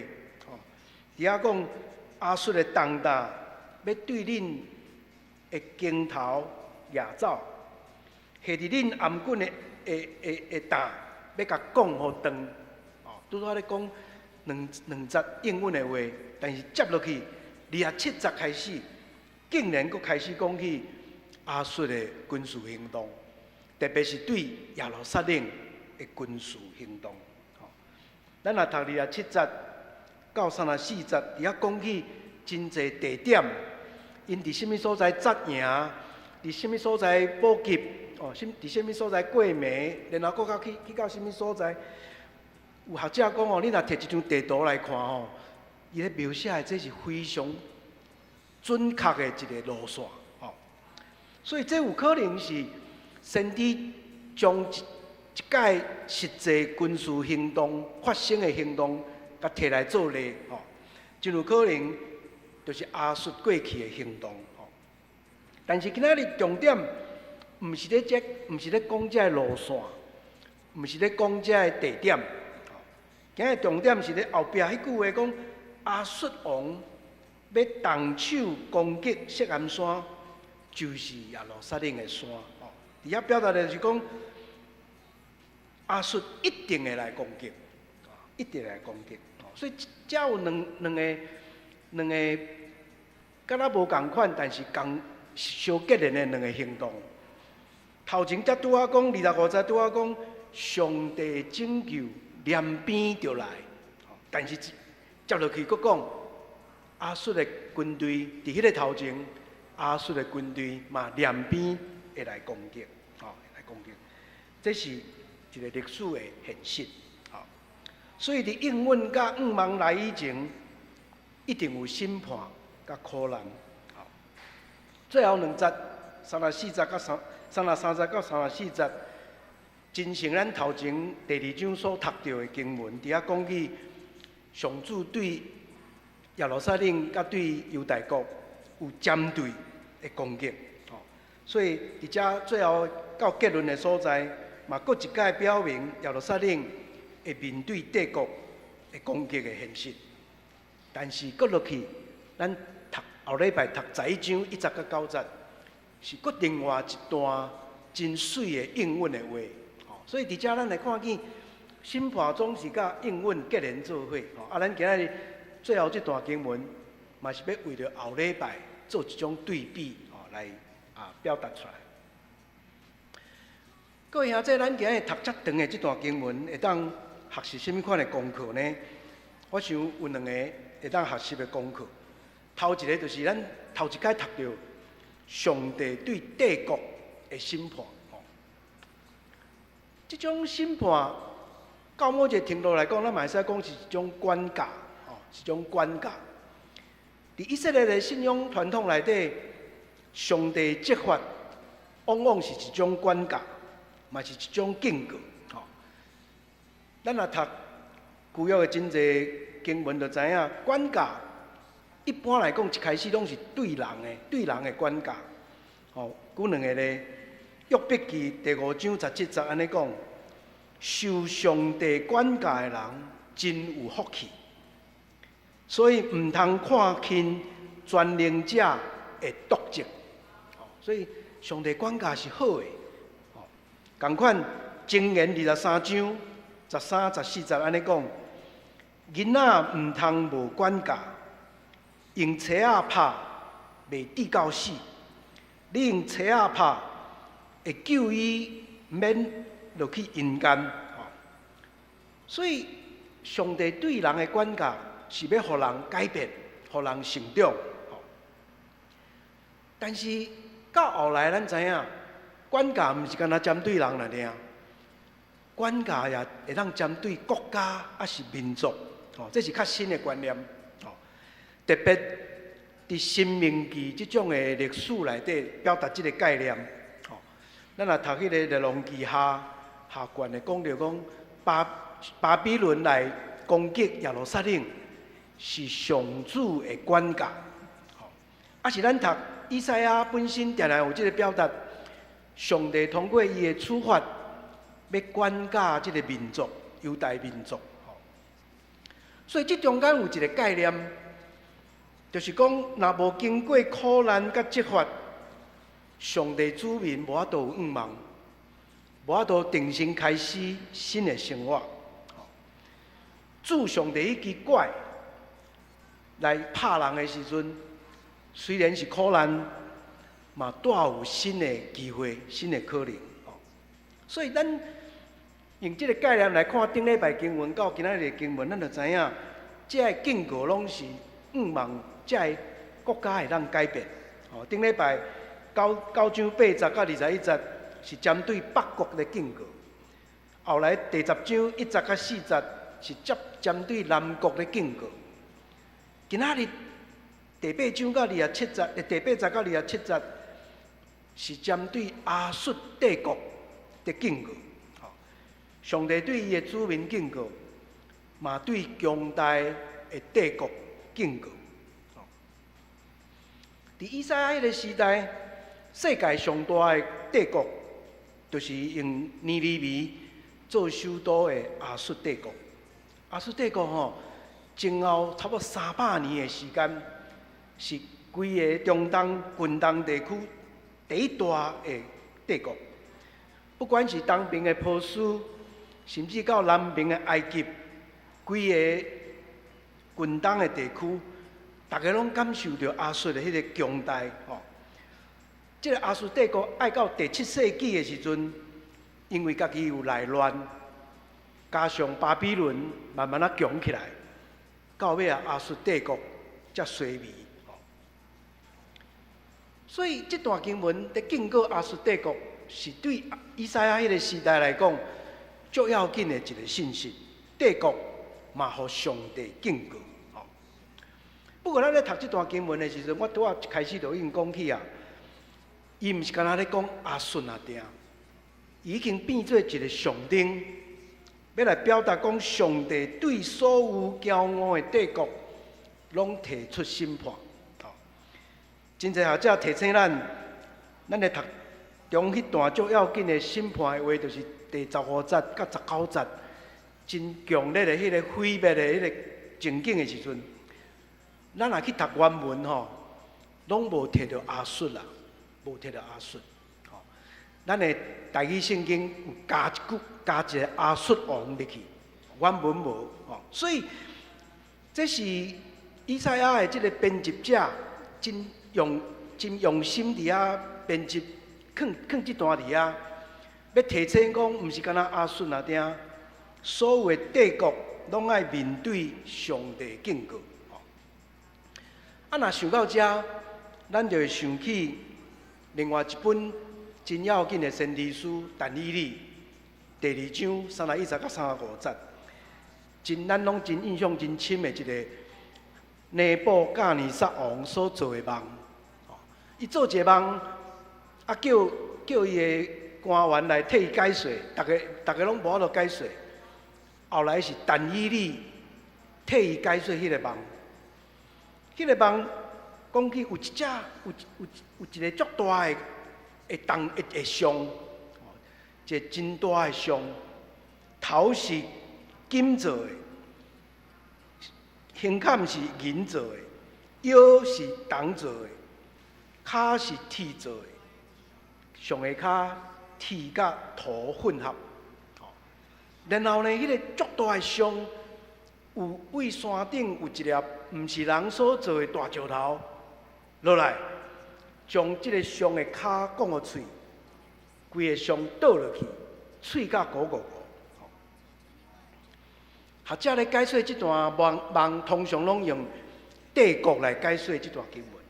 Speaker 4: 伫遐讲亚述的重担要对恁的肩头压走，下伫恁颔棍的担要甲讲互断。拄好咧讲两节应允的话，但是接落去27节开始，竟然佫开始讲起亚述的军事行动。特别是对耶路撒冷的军事行动，咱若读27节到34节，伫遐讲起真侪地点，因伫什么所在扎营，伫什么所在补给，伫什么所在过暝，然后佫去到什么所在。有学者讲你若摕一张地图来看伊咧描写的这是非常准确的一个路线，所以这有可能是。先知将一届实际军事行动发生的行动，甲摕来做例，真有可能就是亚述过去的行动。但是今仔日重点，毋是咧讲这路线，毋是咧讲这地点。今日重点是咧后壁迄句话讲，亚述王要动手攻击锡安山，就是耶路撒冷的山。哦，伫遐表达的就是讲，亚述一定会来攻击，一定会来攻击。哦，所以只有两个，敢若无共款，但是相结连的两个行动。头前才拄仔讲26、50拄仔讲，上帝拯救两边就来，但是接落去佫讲。亚述的军队伫迄个头前，亚述的军队嘛两边会来攻击，会来攻击。这是一个历史的现实，所以伫应允甲5万来以前，一定有审判甲苦难。最后2节，34节甲33节到34节，真像咱头前第2章所读到的经文，伫遐讲起上主对耶路撒冷甲对犹大国有针对的攻击，所以伫遮最后到结论的所在，嘛搁一届表明耶路撒冷会面对帝国的攻击的现实。但是搁落去，咱后礼拜读11章1节到9节，是搁另外一段真水的应允的话，所以伫遮咱来看见审判总是甲应允结连做伙，咱今仔日。最后这段经文，嘛是要为着后礼拜做一种对比，来表达出来。各位兄弟，咱今日读遮长的这段经文，会当学习什么款的功课呢？我想有2个会当学习的功课。头一个就是咱头一届读到上帝对帝国的审判，这种审判到某一个程度来讲，咱嘛会使讲是一种管教。是一种管教。伫以色列的信仰传统内底，上帝执法往往是一种管教，嘛是一种警告。咱若读旧约的真侪经文，就知影管教一般来讲一开始拢是对人的管教。举2个咧，约伯记第5章17节安尼讲：受上帝管教的人真有福气。所以唔通看轻全能者的惰职，所以上帝管教是好的。同款箴言23章13、14节安尼讲：囡仔唔通无管教，用车仔拍袂滴到死。你用车仔拍，会救伊免落去阴间。所以上帝对人的管教。是要互人改变，互人成长。但是到后来，咱知影，管教毋是干那针对人尔尔，管教也会当针对国家还是民族。这是较新的观念。特别伫《申命记》这种的历史内底，表达这个概念。咱若读迄个《列王记下卷的讲到讲，巴比伦来攻击耶路撒冷。是上主的管教，是咱读以赛亚本身定定有这个表达，上帝通过伊的处罚，要管教这个民族，犹太民族。所以这中间有一个概念，就是讲，若无经过苦难甲责罚，上帝子民无法度有愿望，无法度重新开始新的生活。主上帝迄支拐。来拍人的时阵，虽然是苦难，嘛带有新的机会、新的可能。所以咱用这个概念来看顶礼拜经文到今仔日的经文，咱就知影，这个警告拢是望这个国家会当改变。顶礼拜9章8节到21节是针对北国的警告，后来第10章1节到4节是针对南国的警告。今仔日第8章到27节，第8节到27节是针对亚述帝国的警告。上帝对伊的子民警告，嘛对强大的帝国警告。伫以赛亚迄个时代，世界上大的帝国，就是用尼尼微做首都的亚述帝国。亚述帝国前后差不多300年的时间，是规个中东、近东地区第一大的帝国。不管是东边的波斯，甚至到南边的埃及，规个近东的地区，大家拢感受到亚述的迄个强大吼。这个亚述帝国爱到第7世纪的时阵，因为家己有内乱，加上巴比伦慢慢强起来，到尾啊亚述帝国才衰微。所以这段经文在警告亚述帝国，是对以赛亚迄个时代来讲，最要紧的一个信息。帝国嘛，互上帝警告。不过咱咧读这段经文的时阵，我拄仔一开始就已经讲起啊。伊毋是干那咧讲亚述啊定，已经变做一个象征，要来表达讲上帝对所有骄傲的帝国，拢提出审判。真侪学者提醒咱咧读中迄段最要紧的审判的话，就是第15节到19节，真强烈的迄个毁灭的迄个情景的时阵，咱若去读原文吼，拢无摕到亚述啦。无摕到亚述，咱的台语圣经有加一句，加一个亚述王入去，原文无，所以这是以赛亚的这个编辑者真用心伫遐编辑，放这段伫遐，要提醒讲，毋是干那亚述啊定，所有的帝国拢爱面对上帝警告。若想到这，咱就会想起。另外一本真要紧的先知书《但以理》第2章31节到35节，咱拢真印象真深的一个尼布甲尼撒王所做的梦。伊做一个梦，叫伊的官员来替伊解说，大家拢无法度解说。后来是但以理替伊解说迄个梦。迄个梦讲起有一个足大的象，一个真大的象，头是金做的，胸坎是银做的，腰是铜做的，脚是铁做的，上下骹铁甲土混合。然后呢，迄个足大的象，有位山顶有一粒毋是人所做的大石头落来。将这个象的脚讲到喙，规个象倒落去，喙甲鼓鼓鼓。学者咧解说这段梦，通常拢用帝国来解说这段经文。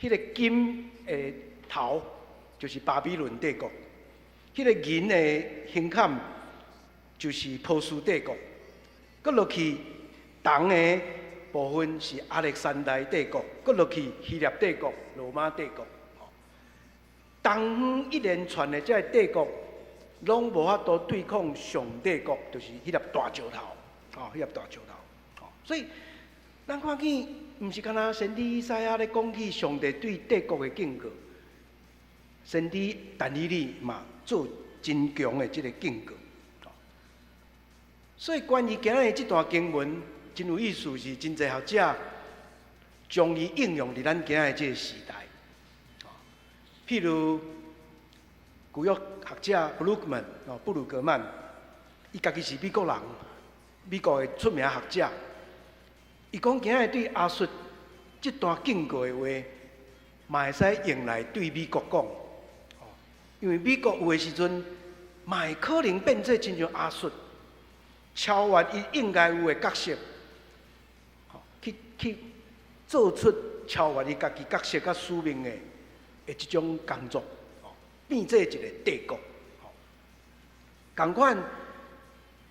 Speaker 4: 迄个金的头就是巴比伦帝国，迄个银的胸坎就是波斯帝国，搁落去铜的部分是亚历山大帝国，搁落去希腊帝国、罗马帝国。东方一连串的这帝国，拢无法度对抗上帝国，就是迄粒大石头，迄粒大石头。所以，咱看见，毋是干那先知以赛亚咧讲起上帝对帝国的警告，先知但以理嘛做真强的这个警告。所以，关于今日这段经文。真有意思，是真侪学者将伊应用伫咱今日这个时代。譬如古约学者布鲁格曼，伊家己是美国人，美国的出名学者。伊讲今日对亚述这段警告的话，嘛会使用来对美国讲。因为美国有的时阵，嘛会可能变做亲像亚述，超越伊应该有的角色。去做出超越伊家己角色甲使命的这种工作，变做一个帝国。同款，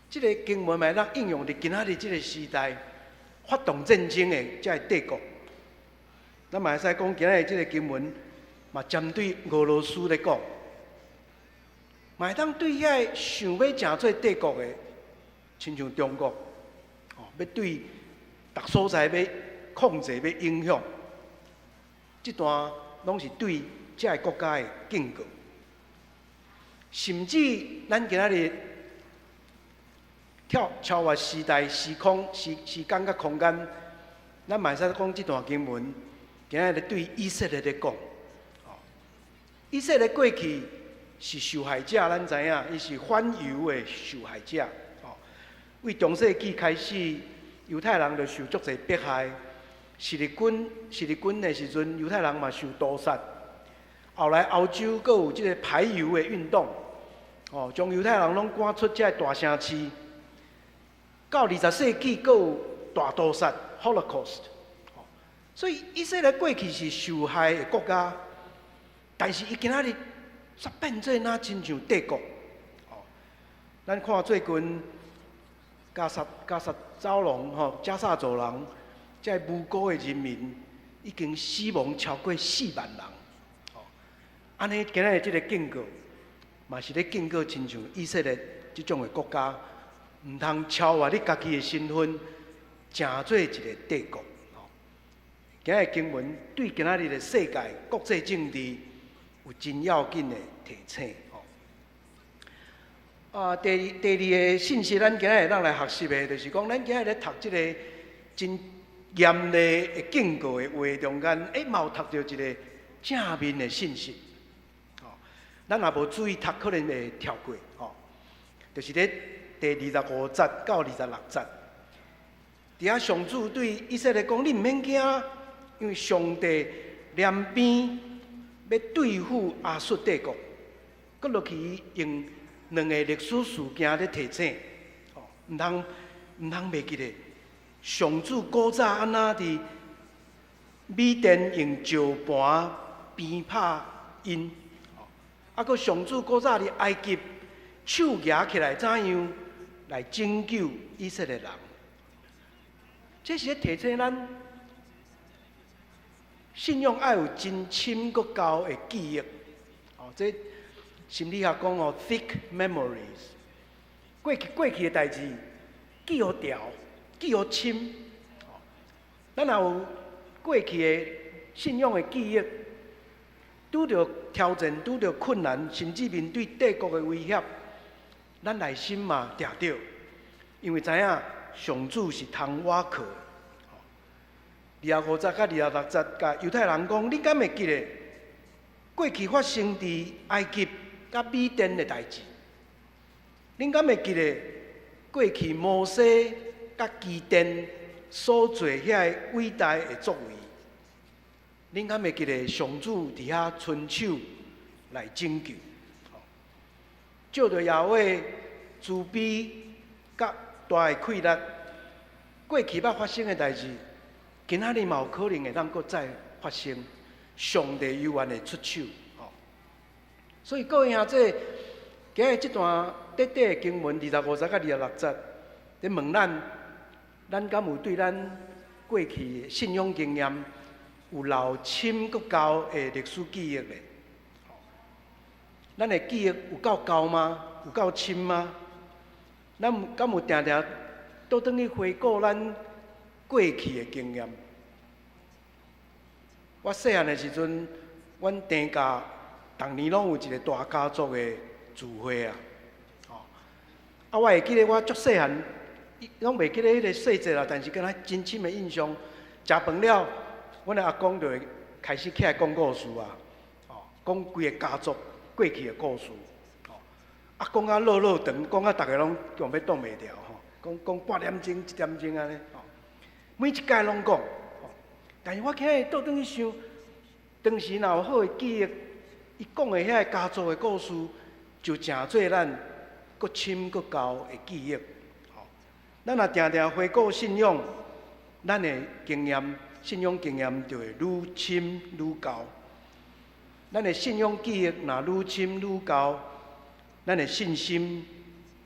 Speaker 4: 这个经文嘛，咱应用伫今仔日这个时代发动战争的这个帝国。咱嘛会使讲今仔日这个经文嘛，针对俄罗斯来讲，嘛会当对遐想要成做帝国的，亲像中国，要对。逐所在要控制、要影响，这段拢是对这个国家的警告。甚至咱今仔日超越时代、时间甲空间，咱嘛会使讲这段经文，今日对以色列咧讲。以色列过去是受害者，咱知影，伊是反犹的受害者。为中世纪开始，犹太人就受足侪迫害。是日军的时阵，犹太人嘛受屠杀。后来欧洲阁有即个排犹的运动，将犹太人拢赶出这大城市。到20世纪，阁有大屠杀 （Holocaust）。所以以色列过去是受害的国家，但是伊今仔日煞变做哪亲像帝国。咱看最近加沙走廊加沙走廊。这无辜的人民已经死亡超过4万人，安尼今日这个警告，嘛是咧警告，亲像以色列这种的国家，唔通超越你家己的身份，成做一个帝国。今日经文对今仔日的世界国际政治有真要紧的提醒。第二个信息，咱今日让来学习的，就是讲，咱今日咧读这个真。严厉的警告的话中间，嘛有读到一个正面的信息。咱若无注意读，可能会跳过。就是咧第25节到26节，伫遐上主对以色列讲：你毋免惊，因为上帝两边要对付亚述帝国。搁落去用2个历史事件咧提醒，毋通袂记咧。上主古早安那伫米甸用石盘鞭拍因，搁上主古早伫埃及手举起来怎样来拯救以色列人？这是咧提醒咱信仰要有真深搁高的记忆。这心理学讲thick memories， 过去的代志记好牢。记好深，咱也有过去的信仰的记忆，拄着挑战、拄着困难，甚至面对帝国的威胁，咱内心嘛定着，因为知影上主是通瓦靠的。25节甲26节，甲犹太人讲：你敢会记得过去发生伫埃及甲米甸的代志？恁敢会记得过去摩西？甲基甸所做遐伟大的作为，恁敢会记得上主伫遐伸手来拯救？照着耶和华慈悲甲大的气力，过去捌发生的代志，今仔日嘛有可能会当搁再发生。上帝永远会出手。所以各位兄弟，今日这段短短的经文25节甲26节，咧问咱敢有对咱过去的信仰经验有留深搁高的历史记忆咧？咱的记忆有够高吗？有够深吗？咱敢有定定倒转去回顾咱过去的经验？我细汉的时阵，阮弟家逐年拢有一个大家族的聚会啊。我会记得我足细汉。拢袂记得迄个细节啦，但是敢若真深的印象。食饭了，阮的阿公就会开始起来讲故事啊，讲规个家族过去的故事。讲啊落长，讲啊大家拢强要挡袂牢讲8点钟、1点钟安尼。每一届拢讲。但是我起来倒转去想，当时若有好的记忆，伊讲的遐家族的故事，就诚做咱搁深搁高的记忆。咱若定定回顾信仰，咱的经验、信仰经验就会愈深愈高。咱的信仰记忆若愈深愈高，咱的信心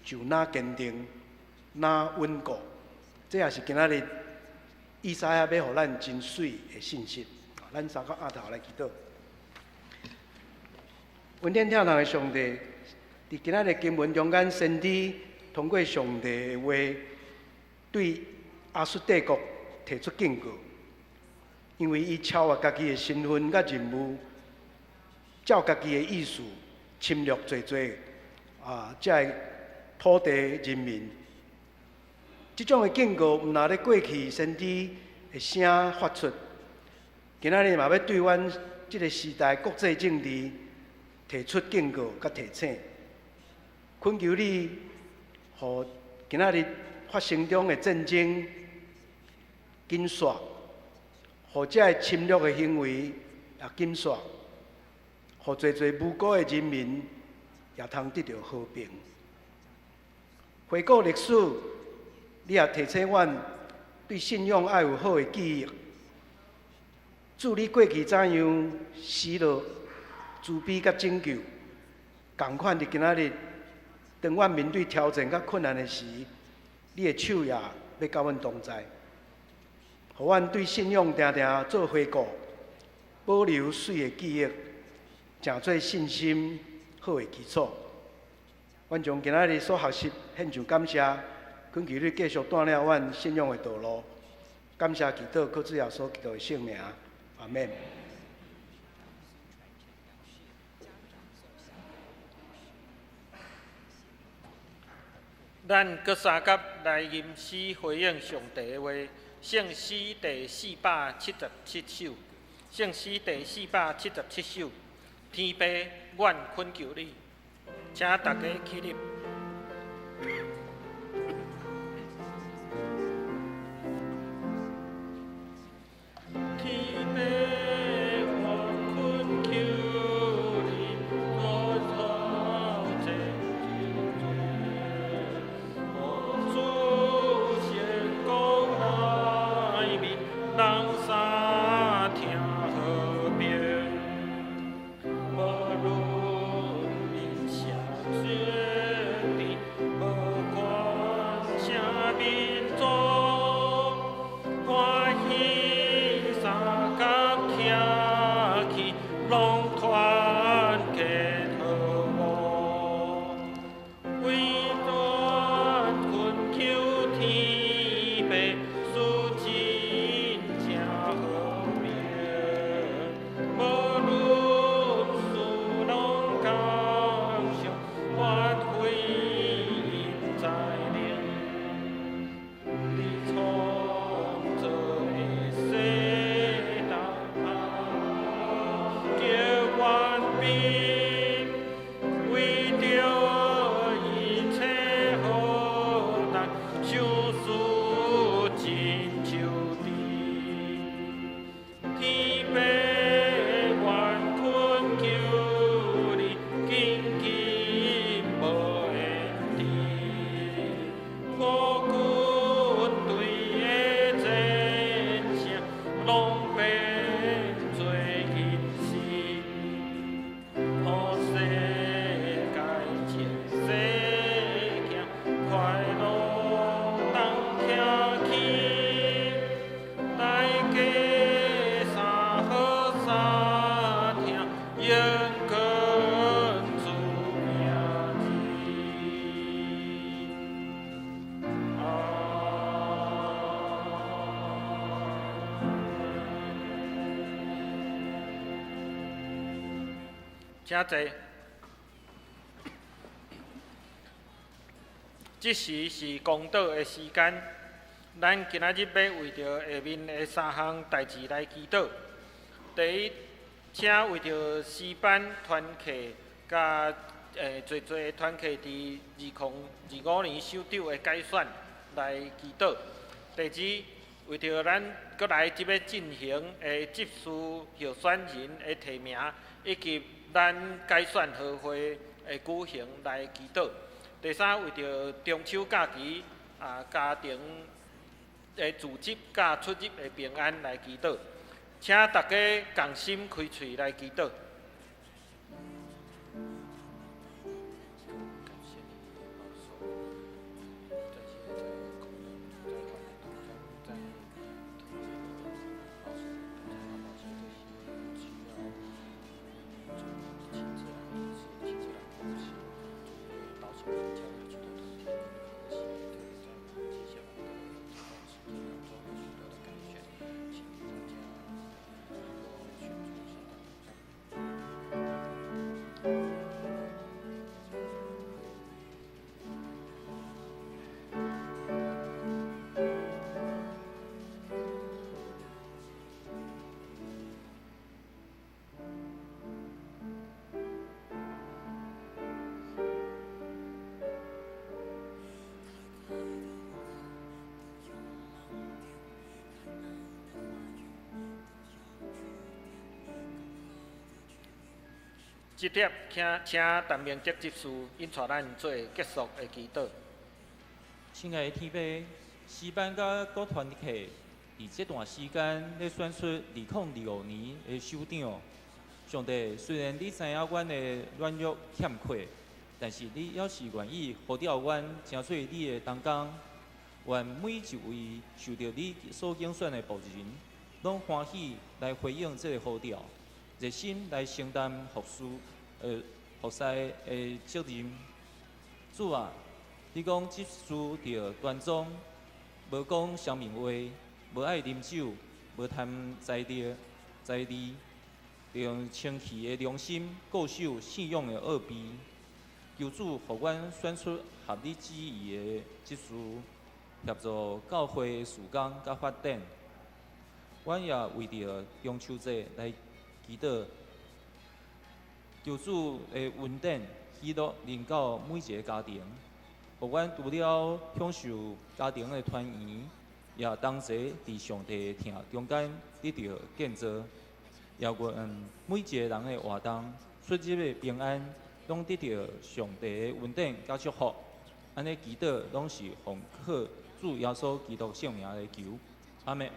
Speaker 4: 就哪坚定、哪稳固。这也是今仔日以赛亚要互咱真水的信息。咱三个额头来祈祷。温天天堂的上帝，伫今仔日经文中间，先知通过上帝的话。对亚述帝国提出警告，因为伊超越家己的身份甲任务，照家己的意思侵略侪这土地人民。这种的警告，毋但咧过去先知的声发出。今仔日嘛要对阮即个时代国际政治提出警告甲提醒，恳求你，互今仔日发生中的战争紧煞，互这个侵略的行为也紧煞，互侪侪无辜的人民也通得到和平。回顾历史，你也提醒阮对信仰爱有好的记忆。祝你过去怎样施落慈悲甲拯救，同款伫今仔日，当阮面对挑战甲困难的时，你的手也要甲阮同在，互阮对信仰定定做回顾，保留水的记忆，成做信心好的基础。阮将今仔日所学习献上感谢，恳求你继续带领阮信仰的道路。感谢祈祷，靠主耶稣基督的圣名，阿免。
Speaker 3: 咱搁三甲来吟诗回应上帝的话，圣诗第477首，圣诗第477首，天父，阮恳求你，请大家起立。请坐。这时是公道的时间，咱今仔日要为着下面的3项代志来祈祷。第一，请为着诗班团契甲侪侪团契伫2025年首长的改选来祈祷。第二，为着咱搁来即要进行的执事候选人的提名，以及咱改选和会的举行来祈祷。第三，为着中秋假期家庭的自入甲出入的平安来祈祷。请大家共心开喙来祈祷。即帖请陈明哲执事引带咱做结束的祈祷。
Speaker 5: 亲爱的天父，诗班甲各团体伫这段时间咧选出2025年的首长。上帝，虽然你知影阮的软弱欠缺，但是你还是愿意呼召阮成做你的同工。愿每一位受到你所拣选的仆人，拢欢喜来回应这个呼召，热心来承担服侍的责任。主啊，你讲执事着端庄，无讲双面话，无爱啉酒，无贪财利，用清气的良心固守信仰的奥秘。求主，互阮选出合你旨意的执事，协助教会的事工甲发展。阮也为着中秋节来祈祷，求主的恩典喜乐临到每一个家庭，互阮除了享受家庭的团圆，也同齐伫上帝的听中间得到建造。也愿每一个人的活动、出入的平安，拢得到上帝的恩典甲祝福。安尼祈祷拢是奉靠主耶稣基督圣名来求，阿门。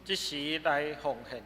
Speaker 3: 即时来奉献。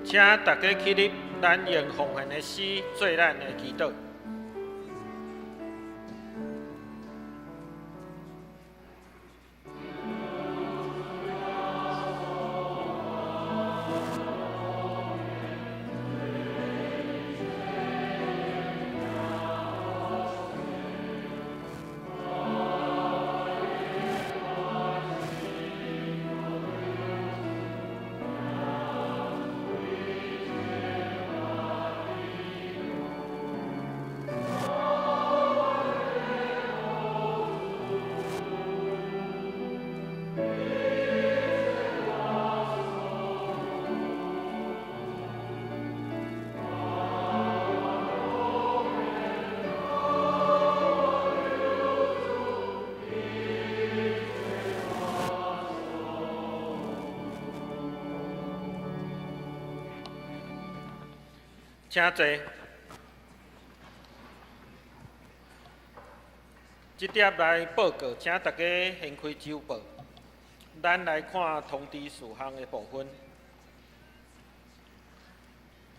Speaker 3: 请大家起立，咱用奉献的诗做咱的祈祷。请坐。即帖来报告，请大家掀开周报。咱来看通知事项的部分。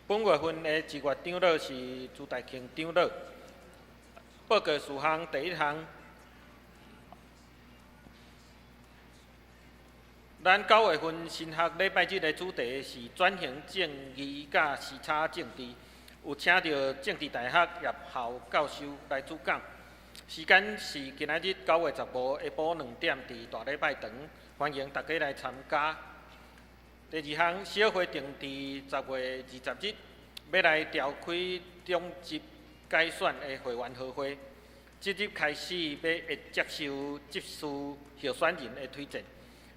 Speaker 3: 本月份的1月长老是朱大庆长老。报告事项第一项，咱9月份新学礼拜日的主题是转型正义甲时差政治，有请到政治大学叶校教授来主讲。时间是今仔日9月15下晡2点，伫大礼拜堂，欢迎大家来参加。第二项，小会定伫10月20日，要来召开中级改选的会员好会。即日开始会接受执事候选人的推荐。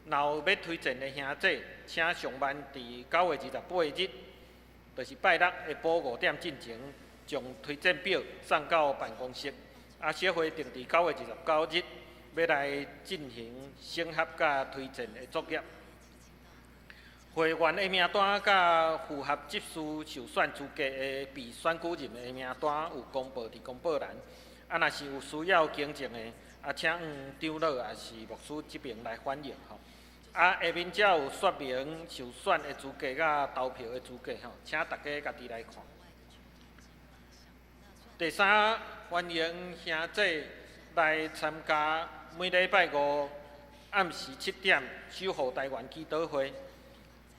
Speaker 3: 若有要推荐的兄弟，请上班伫9月28日，就是拜六下晡5点进前，将推荐表送到办公室。小会定伫9月29日，要来进行审核甲推荐的作业。会员的名单甲符合执事受选资格的被选举人的名单有公布伫公布栏。若是有需要更正的，请长老也是牧师这边来反映吼。下面则有说明受选的资格甲投票的资格吼，请大家家己来看。第三，欢迎兄弟来参加每礼拜5暗时7点守护台湾祈祷会。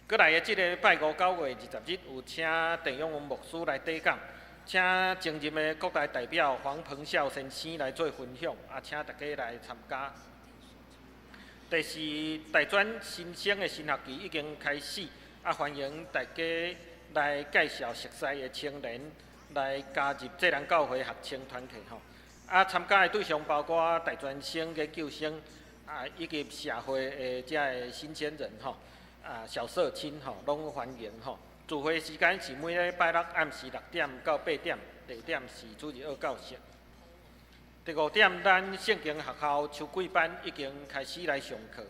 Speaker 3: 过来的这个礼拜5 9月20日，有请陈永文牧师来底讲，请前任的国台代表黄鹏孝先生来做分享，请大家来参加。第四，大专新生的新学期已经开始，欢迎大家来介绍熟悉的青年来加入济南教会学青团体吼。参加的对象包括大专生、研究生，以及社会的遮个新鲜人吼，小社青吼，拢欢迎吼。聚会时间是每礼拜六暗时6点到8点，地点是主日学教室。第5点，咱圣经学校秋季班已经开始来上课。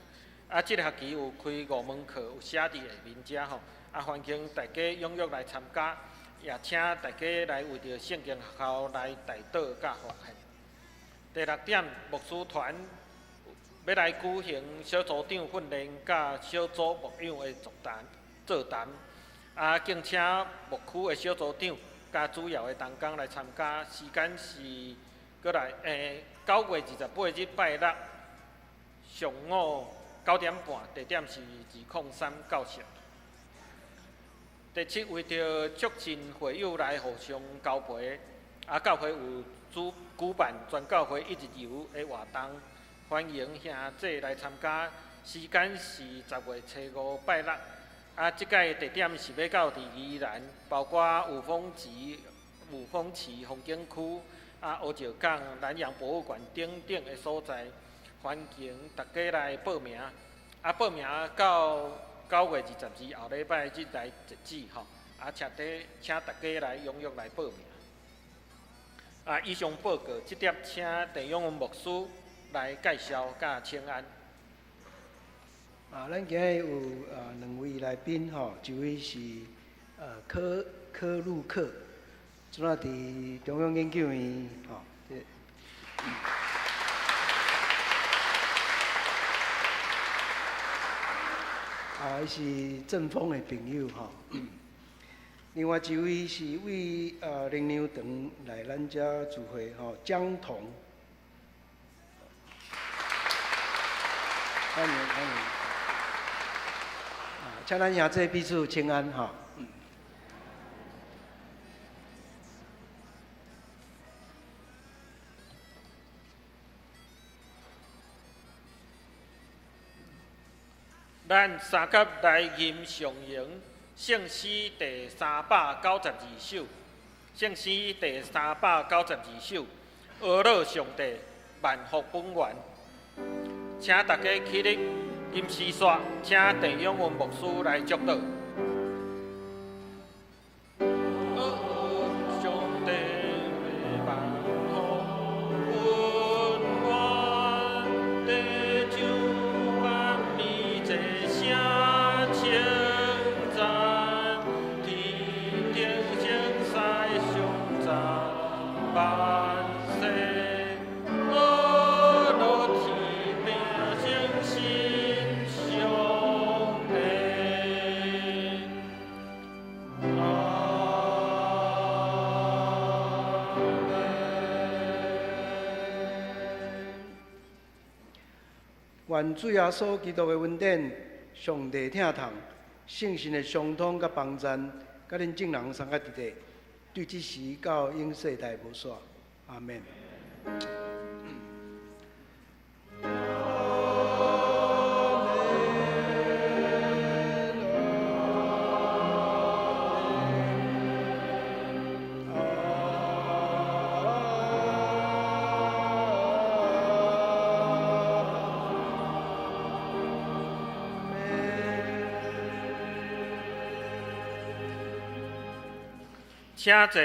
Speaker 3: 这个学期有开5门课，有写伫下面遮吼。欢迎大家踊跃来参加，也请大家来为着圣经学校来代祷甲奉献。第6点，牧师团要来举行小组长训练甲小组牧养的座谈。敬请牧区的小组长甲主要的同工来参加，时间是过来9月28日拜六上午9点半，地点是203教室。第7，为着促进会友来互相交陪，教会有举办全教会一日游的活动，欢迎兄弟来参加。时间是10月初5拜六。即届地点是要到伫宜兰，包括五峰市风景区、乌石港、南洋博物馆等等的所在，欢迎大家来报名。报名到9月22后礼拜日来截止吼。请大家来踊跃来报名。以上报告，这点请陈永文牧师来介绍甲请安。
Speaker 4: 咱今日有2位来宾吼，一位是柯路克，即摆伫中央研究院吼。伊是正风的朋友吼。另外一位是为灵粮堂来咱遮聚会吼，江彤，欢迎。请咱兄弟彼此请安吼。
Speaker 3: 咱三甲来吟上迎圣诗第392首，圣诗第392首，阿乐上帝万福本源，请大家起立。吟诗煞，请陈永文牧师来祝祷。
Speaker 4: 愿主耶稣基督的恩典、上帝疼痛，圣神的相通甲帮赞，甲恁众人相甲伫地，对即时到永世代无煞。阿免。
Speaker 3: 请坐，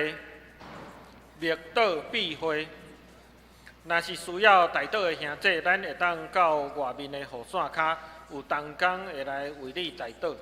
Speaker 3: 密岛避会。若是需要代祷的兄弟，咱会当到外面的雨伞骹，有同工会来为你代祷。